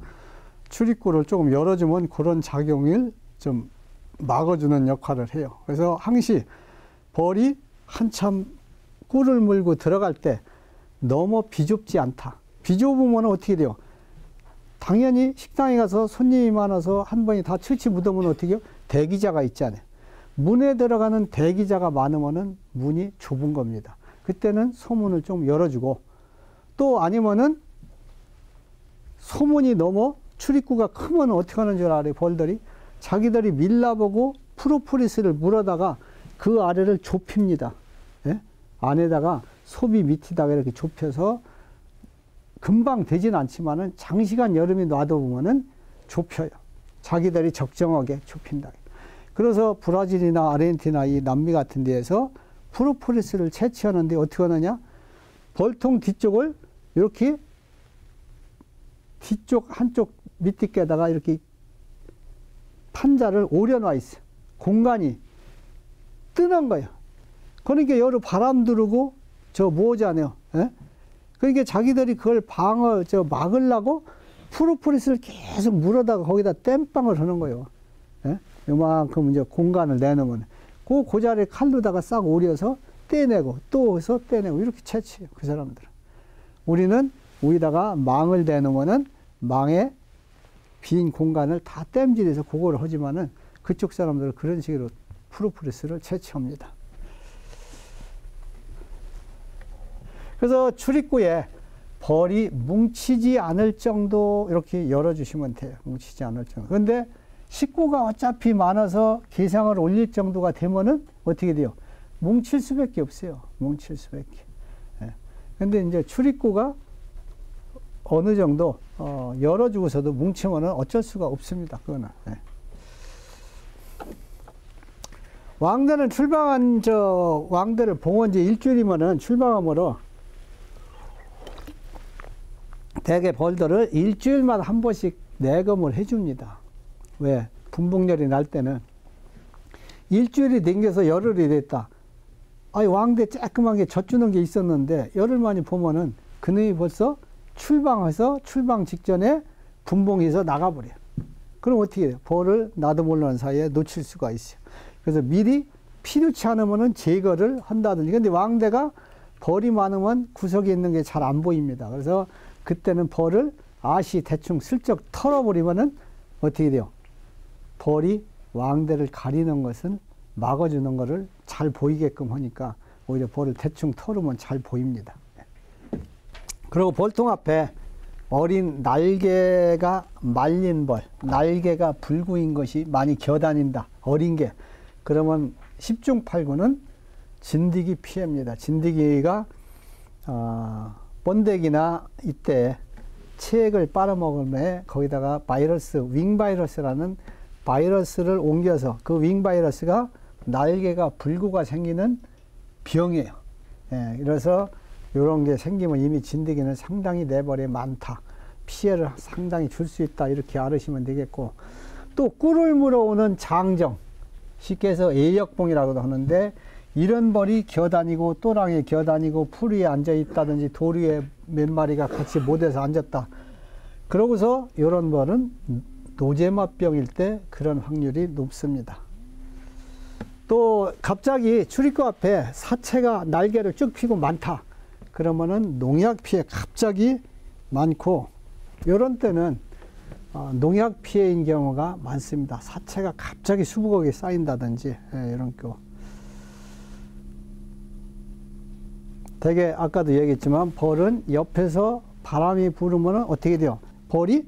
출입구를 조금 열어주면 그런 작용을 좀 막아주는 역할을 해요. 그래서 항시 벌이 한참 꿀을 물고 들어갈 때 너무 비좁지 않다. 비좁으면 어떻게 돼요? 당연히 식당에 가서 손님이 많아서 한 번에 다 처치 묻으면 어떻게 해요? 대기자가 있잖아요. 문에 들어가는 대기자가 많으면은 문이 좁은 겁니다. 그때는 소문을 좀 열어주고, 또 아니면은 소문이 너무 출입구가 크면 어떻게 하는 줄 알아요? 벌들이 자기들이 밀라보고 프로폴리스를 물어다가 그 아래를 좁힙니다. 예? 안에다가 소비 밑에다가 이렇게 좁혀서 금방 되진 않지만은 장시간 여름에 놔두면은 좁혀요. 자기들이 적정하게 좁힌다. 그래서 브라질이나 아르헨티나 이 남미 같은 데에서 프로폴리스를 채취하는데 어떻게 하느냐? 벌통 뒤쪽을 이렇게 뒤쪽 한쪽 밑에다가 이렇게 판자를 오려놔 있어요. 공간이 뜨는 거예요. 그러니까 여러 바람 들어오고 저 뭐잖아요. 예? 그러니까 자기들이 그걸 막으려고 프로폴리스를 계속 물어다가 거기다 땜빵을 하는 거예요. 예? 요만큼 이제 공간을 내놓으면 그 자리에 칼로다가 싹 오려서 떼내고 또 해서 떼내고 이렇게 채취해요. 그 사람들은. 우리는 위에다가 망을 대놓으면은 망에 빈 공간을 다 땜질해서 그걸 하지만은 그쪽 사람들은 그런 식으로 프로폴리스를 채취합니다. 그래서 출입구에 벌이 뭉치지 않을 정도 이렇게 열어주시면 돼요. 뭉치지 않을 정도. 그런데 식구가 어차피 많아서 개상을 올릴 정도가 되면은 어떻게 돼요? 뭉칠 수밖에 없어요. 뭉칠 수밖에. 예. 근데 이제 출입구가 어느 정도 열어주고서도 뭉치면은 어쩔 수가 없습니다. 그거는. 예. 왕대는 출방한 왕대를 봉헌 지 일주일이면은 출방함으로 대개 벌들을 일주일마다 한 번씩 내검을 해줍니다. 왜? 분봉열이 날 때는 일주일이 댕겨서 열흘이 됐다. 아니 왕대 쬐끄만 게 젖주는 게 있었는데 열흘 만에 보면은 그놈이 벌써 출방해서 출방 직전에 분봉해서 나가버려요. 그럼 어떻게 해요? 벌을 나도 모르는 사이에 놓칠 수가 있어요. 그래서 미리 필요치 않으면은 제거를 한다든지. 근데 왕대가 벌이 많으면 구석에 있는 게 잘 안 보입니다. 그래서 그때는 벌을 아시 대충 슬쩍 털어버리면은 어떻게 돼요? 벌이 왕대를 가리는 것은 막아주는 것을 잘 보이게끔 하니까 오히려 벌을 대충 털으면 잘 보입니다. 그리고 벌통 앞에 어린 날개가 말린 벌, 날개가 불구인 것이 많이 기어다닌다. 어린 게. 그러면 10중 8구는 진드기 피해입니다. 진드기가 번데기나 이때 체액을 빨아먹으면 거기다가 바이러스, 윙바이러스라는 바이러스를 옮겨서 그 윙바이러스가 날개가 불구가 생기는 병이에요. 예, 그래서 이런 게 생기면 이미 진드기는 상당히 내 벌에 많다. 피해를 상당히 줄 수 있다. 이렇게 알으시면 되겠고, 또 꿀을 물어오는 장정, 쉽게 해서 애역봉이라고도 하는데, 이런 벌이 기어다니고 또랑에 기어다니고 풀 위에 앉아 있다든지 돌 위에 몇 마리가 같이 모여서 앉았다. 그러고서 이런 벌은 노제맛병일 때 그런 확률이 높습니다. 또 갑자기 출입구 앞에 사체가 날개를 쭉 펴고 많다. 그러면은 농약 피해 갑자기 많고, 이런 때는 농약 피해인 경우가 많습니다. 사체가 갑자기 수북하게 쌓인다든지 이런 거. 되게 아까도 얘기했지만 벌은 옆에서 바람이 불으면 어떻게 돼요? 벌이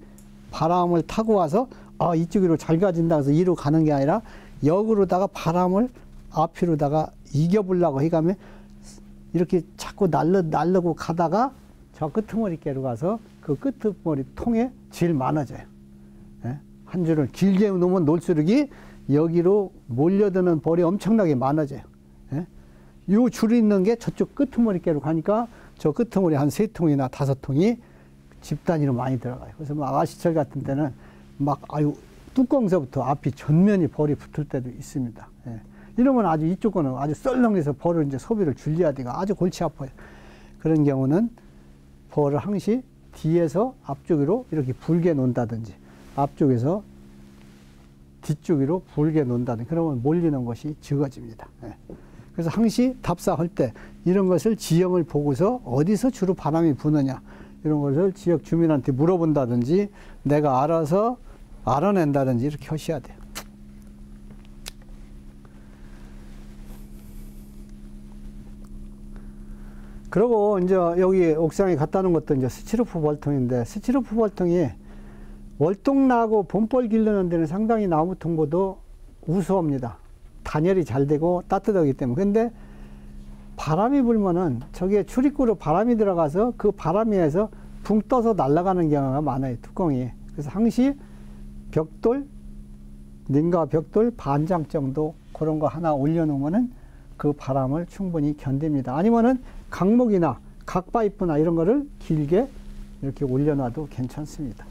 바람을 타고 와서 이쪽으로 잘 가진다 해서 이로 가는 게 아니라 역으로다가 바람을 앞으로다가 이겨보려고 해가면 이렇게 자꾸 날르고 가다가 저 끄트머리께로 가서 그 끄트머리 통에 제일 많아져요. 예? 한 줄을 길게 놓으면 놓을수록이 여기로 몰려드는 벌이 엄청나게 많아져요. 예? 요 줄이 있는 게 저쪽 끄트머리께로 가니까 저 끄트머리 한 3통이나 5통이 집 단위로 많이 들어가요. 그래서 막 아가씨철 같은 때는 막 아유 뚜껑서부터 앞이 전면이 벌이 붙을 때도 있습니다. 예. 이러면 아주 이쪽 거는 아주 썰렁해서 벌을 이제 소비를 줄여야 되고 아주 골치 아파요. 그런 경우는 벌을 항시 뒤에서 앞쪽으로 이렇게 불게 놓는다든지 앞쪽에서 뒤쪽으로 불게 놓는다든지 그러면 몰리는 것이 적어집니다. 예. 그래서 항시 답사할 때 이런 것을 지형을 보고서 어디서 주로 바람이 부느냐 이런 것을 지역 주민한테 물어본다든지 내가 알아서 알아낸다든지 이렇게 하셔야 돼요. 그리고 이제 여기 옥상에 갖다 놓은 것도 이제 스티로포 벌통인데 스티로포 벌통이 월동나고 봄벌 기르는 데는 상당히 나무통보도 우수합니다. 단열이 잘 되고 따뜻하기 때문에. 근데 바람이 불면은 저기에 출입구로 바람이 들어가서 그 바람에 의해서 붕 떠서 날아가는 경우가 많아요. 뚜껑이. 그래서 항시 벽돌, 능가 벽돌 반장 정도 그런 거 하나 올려놓으면은 그 바람을 충분히 견딥니다. 아니면은 강목이나 각파이프나 이런 거를 길게 이렇게 올려놔도 괜찮습니다.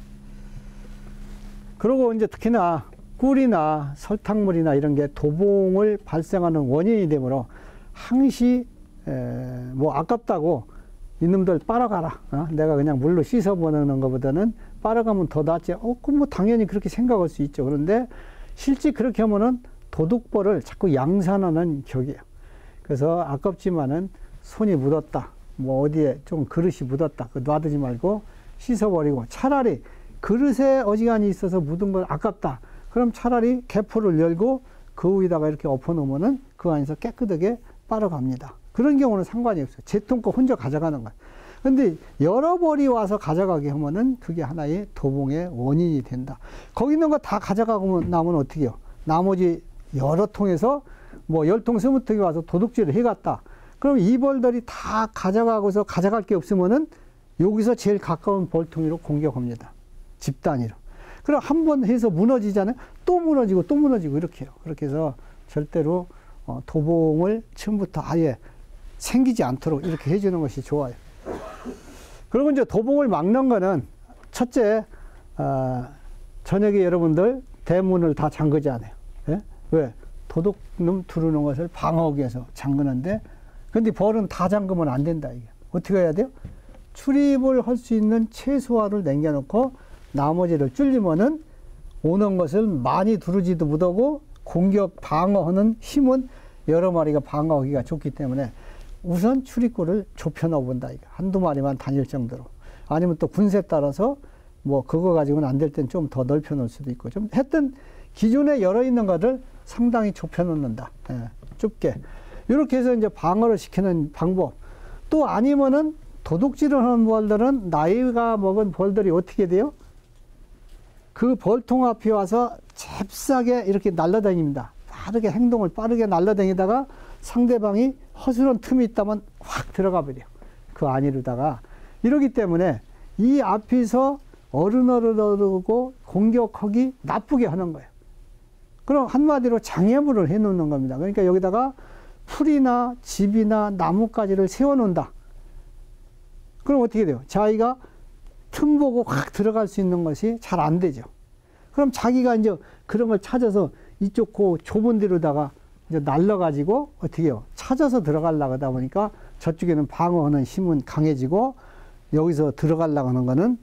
그리고 이제 특히나 꿀이나 설탕물이나 이런 게 도봉을 발생하는 원인이 되므로 항시 뭐 아깝다고 이놈들 빨아가라. 내가 그냥 물로 씻어보는 것보다는 빨아가면 더 낫지. 그럼 뭐 당연히 그렇게 생각할 수 있죠. 그런데 실제 그렇게 하면은 도둑벌을 자꾸 양산하는 격이에요. 그래서 아깝지만은 손이 묻었다. 뭐 어디에 좀 그릇이 묻었다. 그 놔두지 말고 씻어버리고 차라리 그릇에 어지간히 있어서 묻은 건 아깝다. 그럼 차라리 개포를 열고 그 위에다가 이렇게 엎어놓으면은 그 안에서 깨끗하게 빨아갑니다. 그런 경우는 상관이 없어요. 제 통 거 혼자 가져가는 거예요. 근데 여러 벌이 와서 가져가게 하면은 그게 하나의 도봉의 원인이 된다. 거기 있는 거 다 가져가고 나면 어떻게 해요? 나머지 여러 통에서 뭐 10통, 20통이 와서 도둑질을 해갔다. 그럼 이 벌들이 다 가져가고서 가져갈 게 없으면은 여기서 제일 가까운 벌통으로 공격합니다. 집 단위로. 그럼 한 번 해서 무너지잖아요. 또 무너지고 또 무너지고 이렇게 해요. 그렇게 해서 절대로 도봉을 처음부터 아예 생기지 않도록 이렇게 해주는 것이 좋아요. 그리고 이제 도봉을 막는 거는 첫째, 저녁에 여러분들 대문을 다 잠그잖아요. 예? 왜? 도둑놈 들어오는 것을 방어하기 위해서 잠그는데, 근데 벌은 다 잠그면 안 된다, 이게. 어떻게 해야 돼요? 출입을 할 수 있는 최소화를 남겨놓고 나머지를 줄이면은 오는 것을 많이 두르지도 못하고 공격, 방어하는 힘은 여러 마리가 방어하기가 좋기 때문에 우선 출입구를 좁혀놓아 본다, 이거. 한두 마리만 다닐 정도로. 아니면 또 군세에 따라서 뭐 그거 가지고는 안 될 땐 좀 더 넓혀 놓을 수도 있고, 좀 하여튼 기존에 열어 있는 것을 상당히 좁혀 놓는다. 예, 좁게. 이렇게 해서 이제 방어를 시키는 방법. 또 아니면은 도둑질을 하는 벌들은 나이가 먹은 벌들이 어떻게 돼요? 그 벌통 앞에 와서 잽싸게 이렇게 날아다닙니다. 빠르게 행동을 빠르게 날아다니다가 상대방이 허술한 틈이 있다면 확 들어가 버려요. 그 안으로다가. 이러기 때문에 이 앞에서 어른어른하고 공격하기 나쁘게 하는 거예요. 그럼 한마디로 장애물을 해 놓는 겁니다. 그러니까 여기다가 풀이나 집이나 나뭇가지를 세워 놓는다. 그럼 어떻게 돼요? 자기가 틈 보고 확 들어갈 수 있는 것이 잘 안 되죠. 그럼 자기가 이제 그런 걸 찾아서 이쪽 그 좁은 데로다가 이제 날라가지고 어떻게 해요? 찾아서 들어가려고 하다 보니까 저쪽에는 방어하는 힘은 강해지고 여기서 들어가려고 하는 거는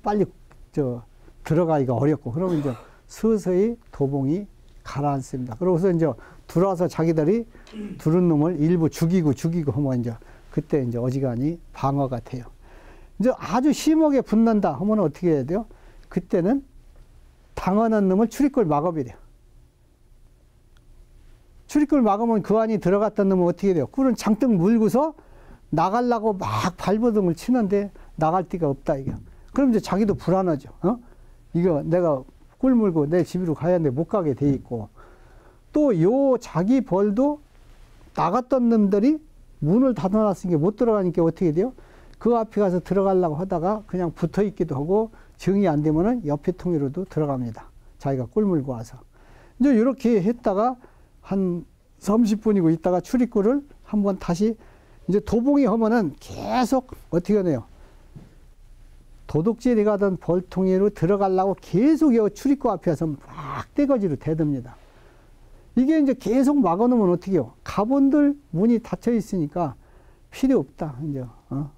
빨리 들어가기가 어렵고, 그러면 이제 서서히 도봉이 가라앉습니다. 그러고서 이제 들어와서 자기들이 두른 놈을 일부 죽이고 하면 이제 그때 이제 어지간히 방어가 돼요. 이제 아주 심하게 붙는다 하면 어떻게 해야 돼요? 그때는 당하는 놈을 출입구를 막아버려요. 출입구를 막으면 그 안이 들어갔던 놈은 어떻게 돼요? 꿀은 장뜩 물고서 나가려고 막 발버둥을 치는데 나갈 데가 없다, 이게. 그럼 이제 자기도 불안하죠. 이거 내가 꿀 물고 내 집으로 가야 하는데 못 가게 돼 있고, 또 요 자기 벌도 나갔던 놈들이 문을 닫아놨으니까 못 들어가니까 어떻게 돼요? 그 앞에 가서 들어가려고 하다가 그냥 붙어 있기도 하고 정이 안 되면은 옆에 통이로도 들어갑니다. 자기가 꿀 물고 와서. 이제 이렇게 했다가 한 30분이고 있다가 출입구를 한번 다시 이제 도봉이 하면은 계속 어떻게 하네요? 도둑질이 가던 벌통이로 들어가려고 계속 이 출입구 앞에서 막 떼거지로 대듭니다. 이게 이제 계속 막아놓으면 어떻게 해요? 가본들 문이 닫혀 있으니까 필요 없다.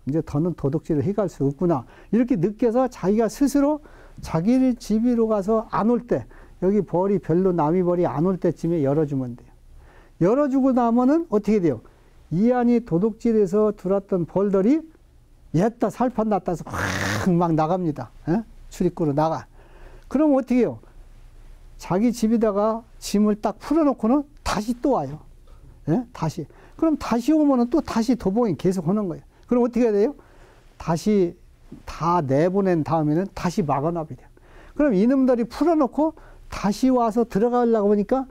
이제 더는 도둑질을 해갈 수 없구나. 이렇게 느껴서 자기가 스스로 자기 집으로 가서 안 올 때, 여기 벌이 별로 남이 벌이 안 올 때쯤에 열어주면 돼요. 열어주고 나면은 어떻게 돼요? 이 안이 도둑질에서 들어왔던 벌들이 옛다 살판 났다서 확 막 나갑니다. 출입구로 나가. 그럼 어떻게 해요? 자기 집에다가 짐을 딱 풀어놓고는 다시 또 와요. 다시. 그럼 다시 오면은 또 다시 도봉이 계속 하는 거예요. 그럼 어떻게 해야 돼요? 다시 다 내보낸 다음에는 다시 막아놔야 돼요. 그럼 이놈들이 풀어놓고 다시 와서 들어가려고 하니까,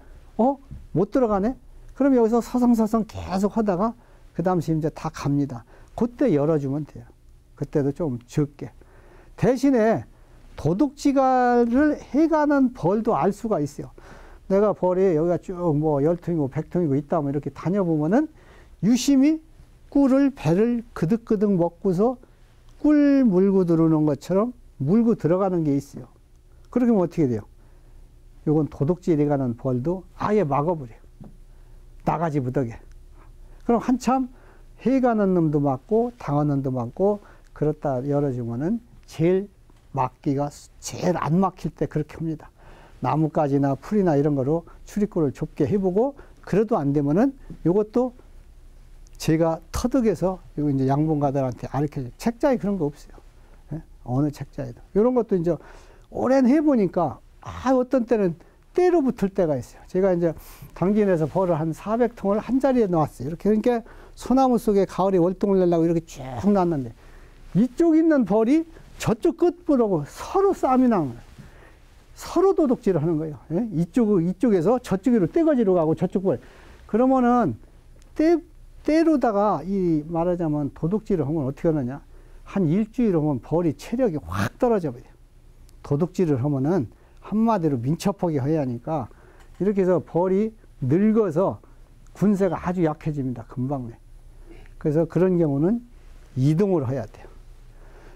못 들어가네? 그럼 여기서 서성서성 계속 하다가, 그 다음에 이제 다 갑니다. 그때 열어주면 돼요. 그때도 좀 적게. 대신에 도둑질을 해가는 벌도 알 수가 있어요. 내가 벌이 여기가 쭉 뭐 10통이고 100통이고 있다면 이렇게 다녀보면은 유심히 꿀을 배를 그득그득 먹고서 꿀 물고 들어오는 것처럼 물고 들어가는 게 있어요. 그렇게 하면 어떻게 돼요? 요건 도둑질이 가는 벌도 아예 막아버려요. 나가지 못하게. 그럼 한참 해가는 놈도 막고 당하는 놈도 막고 그렇다 열어주면은 제일 막기가 제일 안 막힐 때 그렇게 합니다. 나뭇가지나 풀이나 이런 거로 출입구를 좁게 해보고 그래도 안 되면은 요것도 제가 터득해서 이거 이제 양봉가들한테 가르쳐줘요. 책자에 그런 거 없어요. 어느 책자에도. 이런 것도 이제 오랜 해보니까 어떤 때는 때로 붙을 때가 있어요. 제가 이제 당진에서 벌을 한 400통을 한 자리에 놓았어요. 이렇게 그러니까 소나무 속에 가을에 월동을 내려고 이렇게 쭉 놨는데 이쪽 있는 벌이 저쪽 끝부라고 서로 싸움이 나는 거예요. 서로 도둑질을 하는 거예요. 이쪽에서 저쪽으로 떼거지로 가고 저쪽 벌. 그러면은 때로다가 이 말하자면 도둑질을 하면 어떻게 하느냐. 한 일주일 하면 벌이 체력이 확 떨어져 버려요. 도둑질을 하면은 한마디로 민첩하게 해야 하니까 이렇게 해서 벌이 늙어서 군세가 아주 약해집니다. 금방. 그래서 그런 경우는 이동을 해야 돼요.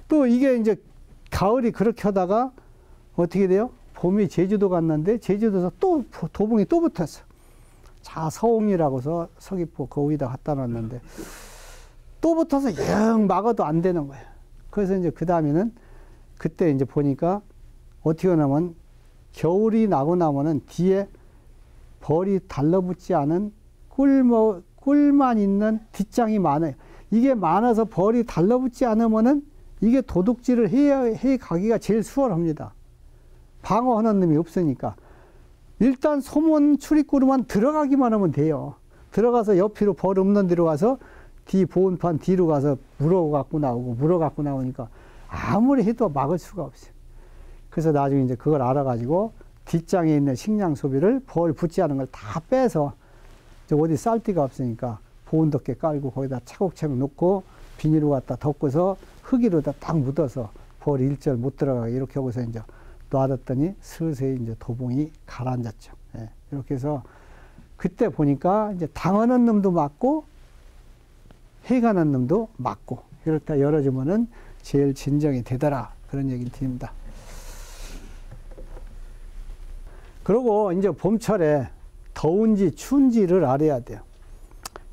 또 이게 이제 가을이 그렇게 하다가 어떻게 돼요? 봄이 제주도 갔는데 제주도에서 또 도봉이 또 붙었어. 자서옹이라고서 서귀포 거기다 갖다 놨는데 또 붙어서 영 막아도 안 되는 거예요. 그래서 이제 그 다음에는 그때 이제 보니까 어떻게 하냐면 겨울이 나고 나면은 뒤에 벌이 달라붙지 않은 꿀만 있는 뒷장이 많아요. 이게 많아서 벌이 달라붙지 않으면은 이게 도둑질을 해 가기가 제일 수월합니다. 방어하는 놈이 없으니까. 일단 소문 출입구로만 들어가기만 하면 돼요. 들어가서 옆으로 벌 없는 데로 가서 뒤 보온판 뒤로 가서 물어 갖고 나오니까 아무리 해도 막을 수가 없어요. 그래서 나중에 이제 그걸 알아가지고 뒷장에 있는 식량 소비를 벌 붙지 않은 걸 다 빼서 어디 쌀 데가 없으니까 보온덮개 깔고 거기다 차곡차곡 놓고 비닐로 갖다 덮고서 흙이로다 딱 묻어서 벌 일절 못 들어가게 이렇게 하고서 이제 놔뒀더니 슬슬 이제 도봉이 가라앉았죠. 이렇게 해서 그때 보니까 이제 당하는 놈도 맞고 해가는 놈도 맞고 이렇다 열어주면은 제일 진정이 되더라. 그런 얘기를 드립니다. 그리고 이제 봄철에 더운지 추운지를 알아야 돼요.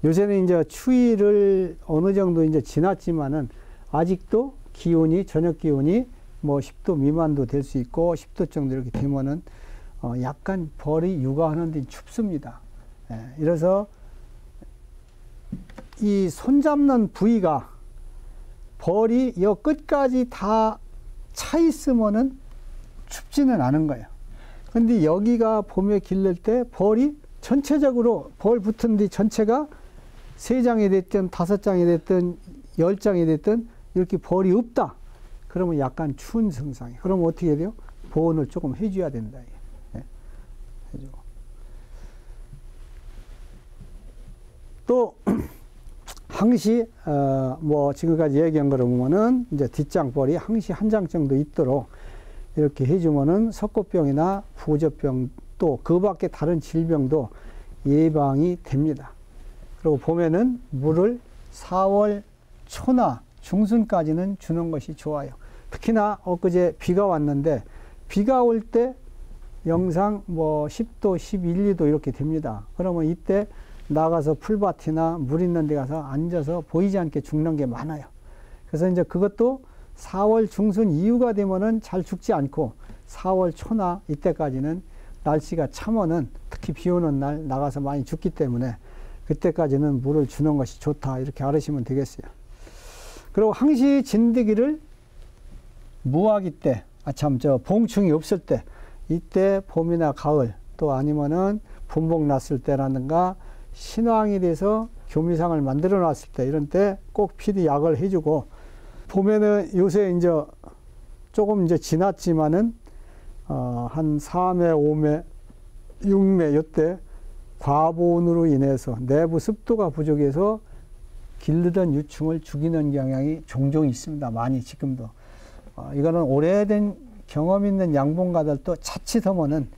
요새는 이제 추위를 어느 정도 이제 지났지만은 아직도 기온이, 저녁 기온이 뭐 10도 미만도 될 수 있고 10도 정도 이렇게 되면은 약간 벌이 육아하는 데 춥습니다. 이래서 이 손잡는 부위가 벌이 여 끝까지 다 차 있으면은 춥지는 않은 거예요. 근데 여기가 봄에 길를 때 벌이 전체적으로 벌 붙은 뒤 전체가 3장이 됐든 5장이 됐든 10장이 됐든 이렇게 벌이 없다. 그러면 약간 추운 증상이. 그러면 어떻게 해야 돼요? 보온을 조금 해줘야 된다. 해주고. 또 항시 뭐 지금까지 얘기한 거를 보면은 이제 뒷장벌이 항시 한 장 정도 있도록 이렇게 해주면은 석고병이나 부고적병 또 그 밖에 다른 질병도 예방이 됩니다. 그리고 보면은 물을 4월 초나 중순까지는 주는 것이 좋아요. 특히나 엊그제 비가 왔는데 비가 올 때 영상 뭐 10도, 11, 2도 이렇게 됩니다. 그러면 이때 나가서 풀밭이나 물 있는 데 가서 앉아서 보이지 않게 죽는 게 많아요. 그래서 이제 그것도 4월 중순 이후가 되면은 잘 죽지 않고 4월 초나 이때까지는 날씨가 차면은 특히 비 오는 날 나가서 많이 죽기 때문에 그때까지는 물을 주는 것이 좋다. 이렇게 알으시면 되겠어요. 그리고 항시 진드기를 무화기 때, 봉충이 없을 때, 이때 봄이나 가을, 또 아니면은 분복 났을 때라든가 신황이 돼서 교미상을 만들어 놨을 때, 이런 때 꼭 필히 약을 해주고, 보면은 요새 이제 조금 이제 지났지만은, 한 4매, 5매, 6매, 요때 과보온으로 인해서 내부 습도가 부족해서 길르던 유충을 죽이는 경향이 종종 있습니다. 많이 지금도. 이거는 오래된 경험 있는 양봉가들도 자칫하면은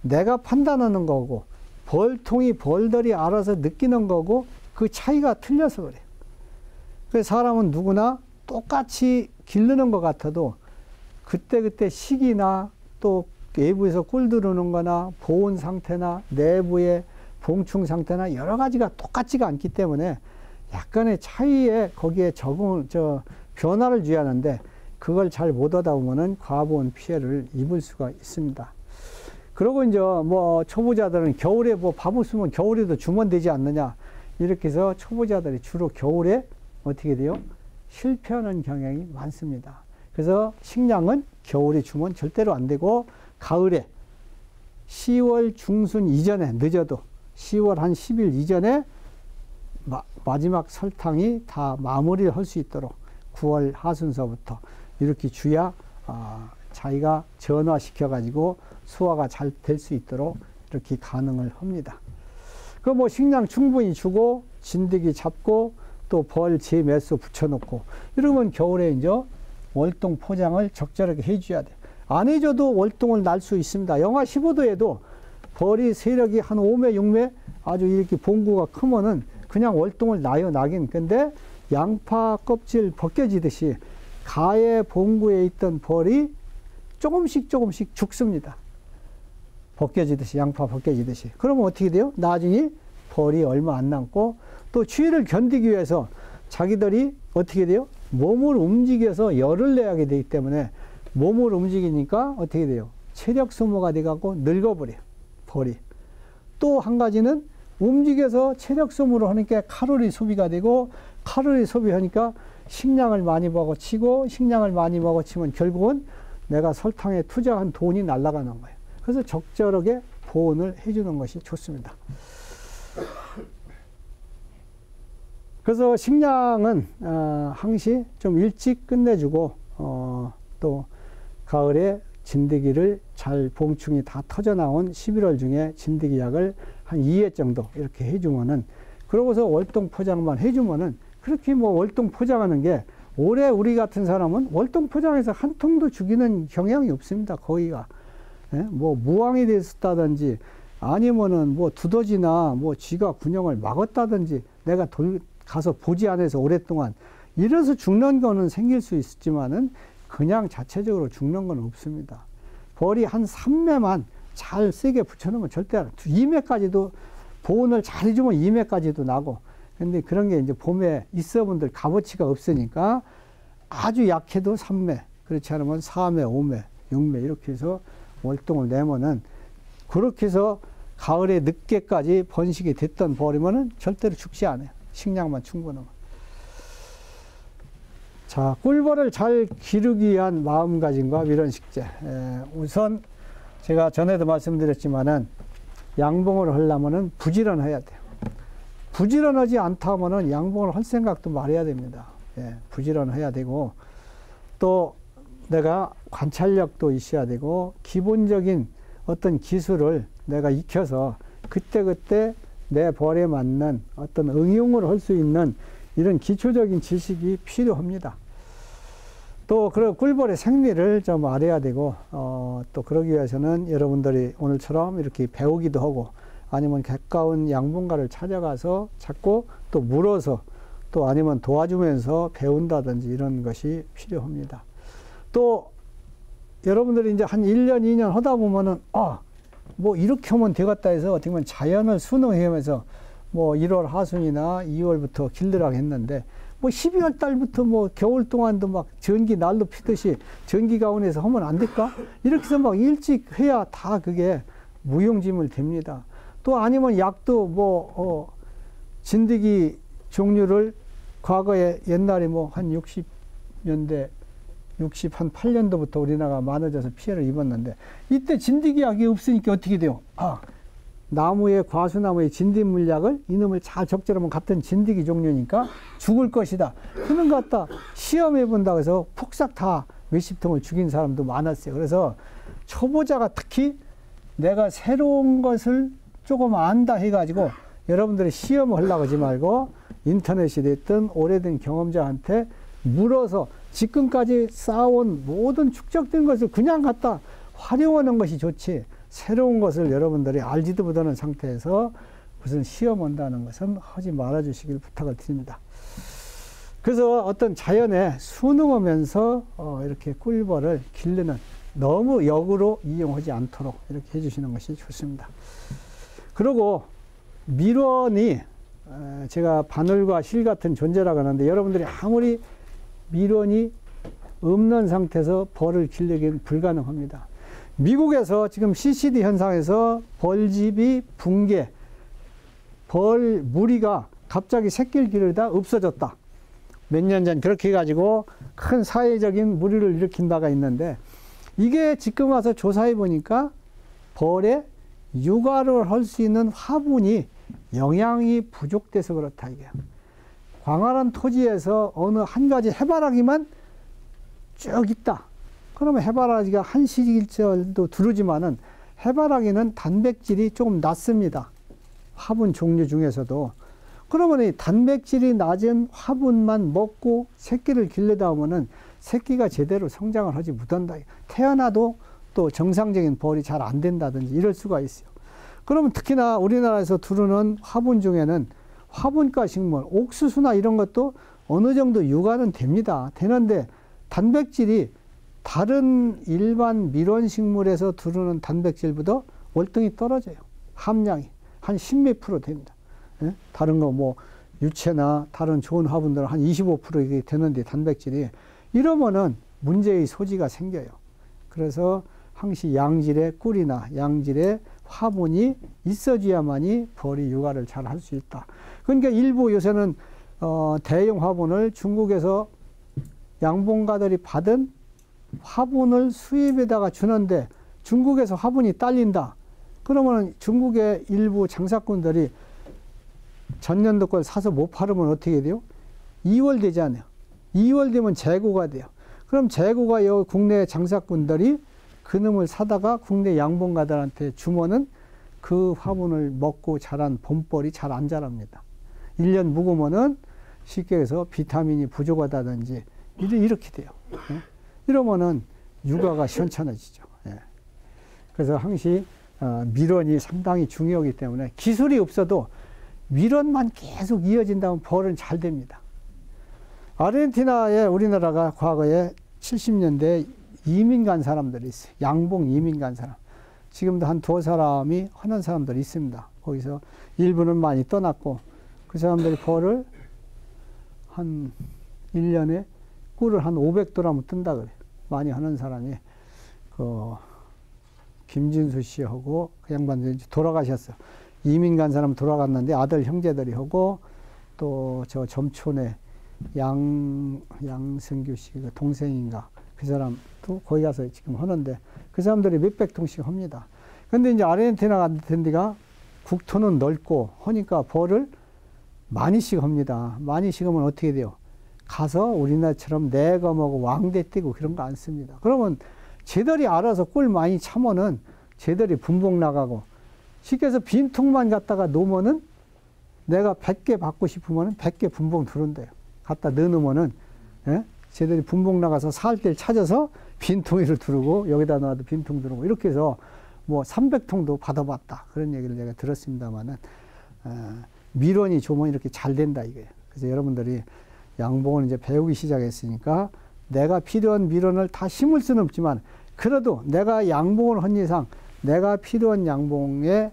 내가 판단하는 거고 벌들이 알아서 느끼는 거고 그 차이가 틀려서 그래요. 그래서 사람은 누구나 똑같이 기르는 것 같아도 그때그때 시기나 또 외부에서 꿀 들어오는 거나 보온 상태나 내부의 봉충 상태나 여러 가지가 똑같지가 않기 때문에 약간의 차이에 거기에 변화를 주의하는데 그걸 잘 못 하다 보면은 과보온 피해를 입을 수가 있습니다. 그리고 이제 뭐 초보자들은 겨울에 뭐 밥 없으면 겨울에도 주면 되지 않느냐 이렇게 해서 초보자들이 주로 겨울에 어떻게 돼요? 실패하는 경향이 많습니다. 그래서 식량은 겨울에 주면 절대로 안 되고 가을에 10월 중순 이전에 늦어도 10월 한 10일 이전에 마지막 설탕이 다 마무리를 할 수 있도록 9월 하순서부터 이렇게 줘야 자기가 전화시켜 가지고 소화가 잘 될 수 있도록 이렇게 가능을 합니다. 그 뭐 식량 충분히 주고 진드기 잡고 또 벌 제 매수 붙여놓고 이러면 겨울에 이제 월동 포장을 적절하게 해줘야 돼. 안 해줘도 월동을 날 수 있습니다. 영하 15도에도 벌이 세력이 한 5매, 6매 아주 이렇게 봉구가 크면은 그냥 월동을 나요, 나긴. 근데 양파 껍질 벗겨지듯이 가의 봉구에 있던 벌이 조금씩 죽습니다. 벗겨지듯이, 양파 벗겨지듯이. 그러면 어떻게 돼요? 나중에 벌이 얼마 안 남고 또 추위를 견디기 위해서 자기들이 어떻게 돼요? 몸을 움직여서 열을 내게 되기 때문에 몸을 움직이니까 어떻게 돼요? 체력 소모가 돼갖고 늙어버려요. 벌이. 또 한 가지는 움직여서 체력 소모를 하니까 칼로리 소비가 되고 칼로리 소비하니까 식량을 많이 먹어치고 식량을 많이 먹어치면 결국은 내가 설탕에 투자한 돈이 날아가는 거예요. 그래서 적절하게 보온을 해주는 것이 좋습니다. 그래서 식량은 항시 좀 일찍 끝내주고 또 가을에 진드기를 잘 봉충이 다 터져나온 11월 중에 진드기 약을 한 2회 정도 이렇게 해주면은 그러고서 월동 포장만 해주면은 그렇게 뭐 월동 포장하는 게 올해 우리 같은 사람은 월동 포장해서 한 통도 죽이는 경향이 없습니다. 거의가. 예? 뭐 무황이 됐다든지 아니면은 뭐 두더지나 뭐 쥐가 군형을 막았다든지 내가 가서 보지 않아서 오랫동안 이래서 죽는 거는 생길 수 있지만은 그냥 자체적으로 죽는 건 없습니다. 벌이 한 3매만 잘 세게 붙여놓으면 절대 안, 2매까지도 보온을 잘 해주면 2매까지도 나고, 근데 그런 게 이제 봄에 있어분들 값어치가 없으니까 아주 약해도 3매, 그렇지 않으면 4매, 5매, 6매 이렇게 해서 월동을 내면은 그렇게 해서 가을에 늦게까지 번식이 됐던 벌이면은 절대로 죽지 않아요. 식량만 충분하면. 자, 꿀벌을 잘 기르기 위한 마음가짐과 밀원식재. 우선 제가 전에도 말씀드렸지만은 양봉을 하려면은 부지런해야 돼요. 부지런하지 않다 하면은 양봉을 할 생각도 말해야 됩니다. 부지런해야 되고 또 내가 관찰력도 있어야 되고 기본적인 어떤 기술을 내가 익혀서 그때그때 내 벌에 맞는 어떤 응용을 할 수 있는 이런 기초적인 지식이 필요합니다. 또 그 꿀벌의 생리를 좀 알아야 되고 또 그러기 위해서는 여러분들이 오늘처럼 이렇게 배우기도 하고 아니면 가까운 양분가를 찾아가서 찾고 또 물어서 또 아니면 도와주면서 배운다든지 이런 것이 필요합니다. 또 여러분들이 이제 한 1년, 2년 하다 보면은 뭐 이렇게 하면 되겠다 해서 어떻게 보면 자연을 순응하면서 뭐 1월 하순이나 2월부터 길르라고 했는데 뭐 12월 달부터 뭐 겨울 동안도 막 전기 날로 피듯이 전기 가온에서 하면 안 될까? 이렇게 해서 막 일찍 해야 다 그게 무용지물 됩니다. 또 아니면 약도 뭐 진드기 종류를 과거에 옛날에 뭐 한 60년대 68년도부터 우리나라가 많아져서 피해를 입었는데 이때 진드기약이 없으니까 어떻게 돼요? 나무의 과수나무의 진드기 물약을 이놈을 잘 적절하면 같은 진드기 종류니까 죽을 것이다. 그런 것 갖다 시험해 본다고 해서 폭삭 다 몇십 통을 죽인 사람도 많았어요. 그래서 초보자가 특히 내가 새로운 것을 조금 안다 해가지고 여러분들이 시험을 하려고 하지 말고 인터넷이 됐든 오래된 경험자한테 물어서 지금까지 쌓아온 모든 축적된 것을 그냥 갖다 활용하는 것이 좋지 새로운 것을 여러분들이 알지도 못하는 상태에서 무슨 시험 한다는 것은 하지 말아 주시길 부탁을 드립니다. 그래서 어떤 자연에 순응하면서 이렇게 꿀벌을 기르는 너무 역으로 이용하지 않도록 이렇게 해주시는 것이 좋습니다. 그리고 밀원이 제가 바늘과 실 같은 존재라고 하는데 여러분들이 아무리 밀원이 없는 상태에서 벌을 기르기는 불가능합니다. 미국에서 지금 CCD 현상에서 벌집이 붕괴, 벌 무리가 갑자기 새끼를 기르다 없어졌다. 몇 년 전 그렇게 해가지고 큰 사회적인 무리를 일으킨 바가 있는데 이게 지금 와서 조사해 보니까 벌에 육아를 할 수 있는 화분이 영양이 부족돼서 그렇다 이게. 광활한 토지에서 어느 한 가지 해바라기만 쭉 있다. 그러면 해바라기가 한시일절도 두르지만은 해바라기는 단백질이 조금 낮습니다. 화분 종류 중에서도. 그러면 이 단백질이 낮은 화분만 먹고 새끼를 기르다 보면은 새끼가 제대로 성장을 하지 못한다. 태어나도 또 정상적인 벌이 잘 안 된다든지 이럴 수가 있어요. 그러면 특히나 우리나라에서 두르는 화분 중에는 화분가 식물, 옥수수나 이런 것도 어느 정도 육아는 됩니다. 되는데 단백질이 다른 일반 밀원 식물에서 두르는 단백질보다 월등히 떨어져요. 함량이 한 10몇 프로 됩니다. 예? 다른 거 뭐 유채나 다른 좋은 화분들은 한 25% 이게 되는데 단백질이 이러면은 문제의 소지가 생겨요. 그래서 항시 양질의 꿀이나 양질의 화분이 있어줘야만이 벌이 육아를 잘 할 수 있다. 그러니까 일부 요새는 대형 화분을 중국에서 양봉가들이 받은 화분을 수입에다가 주는데 중국에서 화분이 딸린다. 그러면 중국의 일부 장사꾼들이 전년도 걸 사서 못 팔으면 어떻게 돼요? 2월 되잖아요. 2월 되면 재고가 돼요. 그럼 재고가 국내 장사꾼들이 그놈을 사다가 국내 양봉가들한테 주면은 그 화분을 먹고 자란 봄벌이 잘 안 자랍니다. 1년 묵으면은 쉽게 해서 비타민이 부족하다든지 이렇게 돼요. 예? 이러면은 육아가 시원찮아지죠. 예. 그래서 항시 밀원이 상당히 중요하기 때문에 기술이 없어도 밀원만 계속 이어진다면 벌은 잘 됩니다. 아르헨티나에 우리나라가 과거에 70년대 이민 간 사람들이 있어요. 양봉 이민 간 사람. 지금도 한 두어 사람이 하는 사람들이 있습니다. 거기서 일부는 많이 떠났고 그 사람들이 벌을 한 1년에 꿀을 한 500도라면 뜬다 그래요. 많이 하는 사람이 김진수 씨하고 그 양반들이 돌아가셨어요. 이민 간 사람 돌아갔는데 아들 형제들이 하고 또 저 점촌에 양승규 씨가 동생인가 그 사람도 거기 가서 지금 하는데 그 사람들이 몇백 통씩 합니다. 근데 이제 아르헨티나 같은 데가 국토는 넓고 하니까 벌을 많이씩 합니다. 많이씩 하면 어떻게 돼요? 가서 우리나라처럼 내검하고 왕대 떼고 그런 거 안 씁니다. 그러면 쟤들이 알아서 꿀 많이 참으면은 쟤들이 분봉 나가고 쉽게 해서 빈통만 갖다가 놓으면은 내가 100개 받고 싶으면 100개 분봉 들어온대요. 갖다 넣어놓으면은, 예? 쟤들이 분봉 나가서 살 때를 찾아서 빈통이를 두르고 여기다 놔도 빈통 두르고 이렇게 해서 뭐 300통도 받아봤다. 그런 얘기를 제가 들었습니다만은, 밀원이 좋으면 이렇게 잘 된다 이거예요. 그래서 여러분들이 양봉을 이제 배우기 시작했으니까 내가 필요한 밀원을 다 심을 수는 없지만 그래도 내가 양봉을 한 이상 내가 필요한 양봉에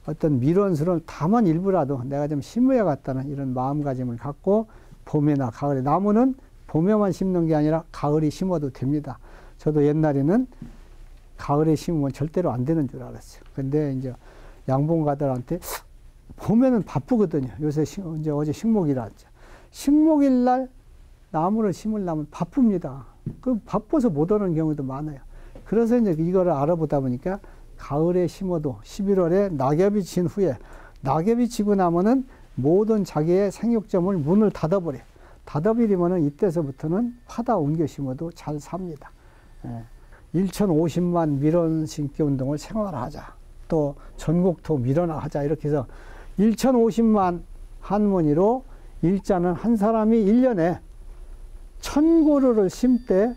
어떤 밀원수를 다만 일부라도 내가 좀 심어야겠다는 이런 마음가짐을 갖고 봄이나 가을에 나무는 봄에만 심는 게 아니라 가을에 심어도 됩니다. 저도 옛날에는 가을에 심으면 절대로 안 되는 줄 알았어요. 근데 이제 양봉가들한테 봄에는 바쁘거든요. 요새 이제 어제 식목이라 했죠. 식목일 날 나무를 심으려면 바쁩니다. 그 바빠서 못 오는 경우도 많아요. 그래서 이제 이거를 알아보다 보니까 가을에 심어도 11월에 낙엽이 진 후에 낙엽이 지고 나면은 모든 자기의 생육점을 문을 닫아버려. 닫아버리면은 이때서부터는 파다 옮겨 심어도 잘 삽니다. 1050만 밀원 심기 운동을 생활하자. 또 전국토 밀원하자. 이렇게 해서 1050만 한문이로 일자는 한 사람이 1년에 1000그루를 심때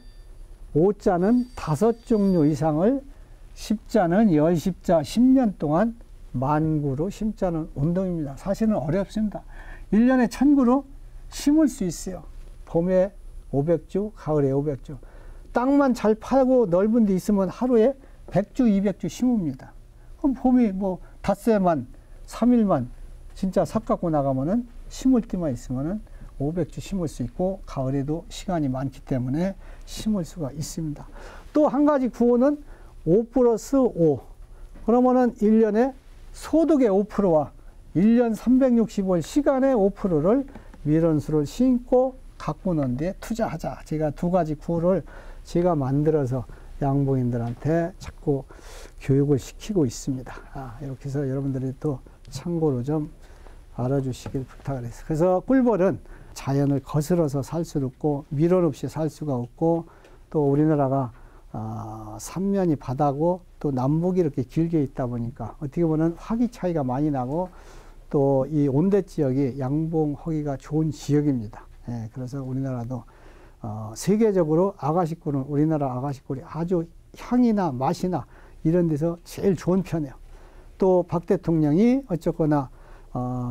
5자는 5종류 이상을 10자는 10자 10년 동안 10,000그루 심자는 운동입니다. 사실은 어렵습니다. 1년에 1000그루 심을 수 있어요. 봄에 500주, 가을에 500주. 땅만 잘 파고 넓은 데 있으면 하루에 100주, 200주 심읍니다. 그럼 봄이 뭐 닷새만, 3일만 진짜 삭 갖고 나가면은 심을 때만 있으면은 500주 심을 수 있고 가을에도 시간이 많기 때문에 심을 수가 있습니다. 또 한 가지 구호는 5+5. 그러면은 1년에 소득의 5%와 1년 365일 시간의 5%를 밀원수를 심고 가꾸는 데 투자하자. 제가 두 가지 구호를 제가 만들어서 양봉인들한테 자꾸 교육을 시키고 있습니다. 이렇게 해서 여러분들이 또 참고로 좀 알아주시길 부탁을 했어요. 그래서 꿀벌은 자연을 거스러서 살 수도 없고 밀원 없이 살 수가 없고 또 우리나라가 삼면이 바다고 또 남북이 이렇게 길게 있다 보니까 어떻게 보면 화기 차이가 많이 나고 또 이 온대 지역이 양봉하기가 좋은 지역입니다. 그래서 우리나라도 세계적으로 아가씨꿀은 우리나라 아가씨꿀이 아주 향이나 맛이나 이런 데서 제일 좋은 편이에요. 또 박 대통령이 어쨌거나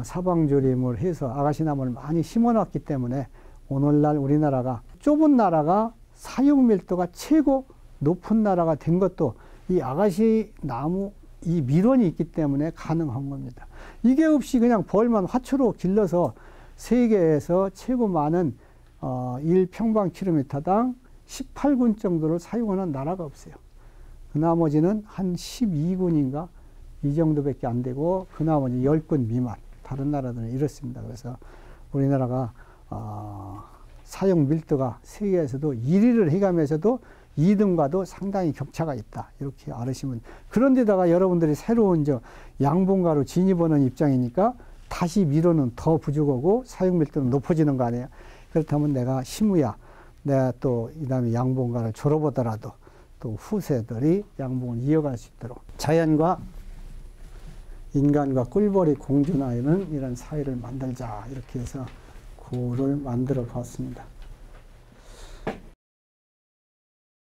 사방조림을 해서 아가씨나무를 많이 심어놨기 때문에 오늘날 우리나라가 좁은 나라가 사육 밀도가 최고 높은 나라가 된 것도 이 아가씨나무 이 밀원이 있기 때문에 가능한 겁니다. 이게 없이 그냥 벌만 화초로 길러서 세계에서 최고 많은 1평방킬로미터당 18군 정도를 사용하는 나라가 없어요. 그 나머지는 한 12군인가 이 정도밖에 안 되고 그 나머지 10군 미만. 다른 나라들은 이렇습니다. 그래서 우리나라가 사용 밀도가 세계에서도 1위를 해가면서도 2등과도 상당히 격차가 있다. 이렇게 알으시면. 그런데다가 여러분들이 새로운 양봉가로 진입하는 입장이니까 다시 밀원은 더 부족하고 사용 밀도는 높아지는 거 아니에요. 그렇다면 내가 심으야 내가 또 이 다음에 양봉가를 졸업하더라도 또 후세들이 양봉을 이어갈 수 있도록 자연과 인간과 꿀벌이 공존하는 이런 사회를 만들자 이렇게 해서 구호를 만들어 봤습니다.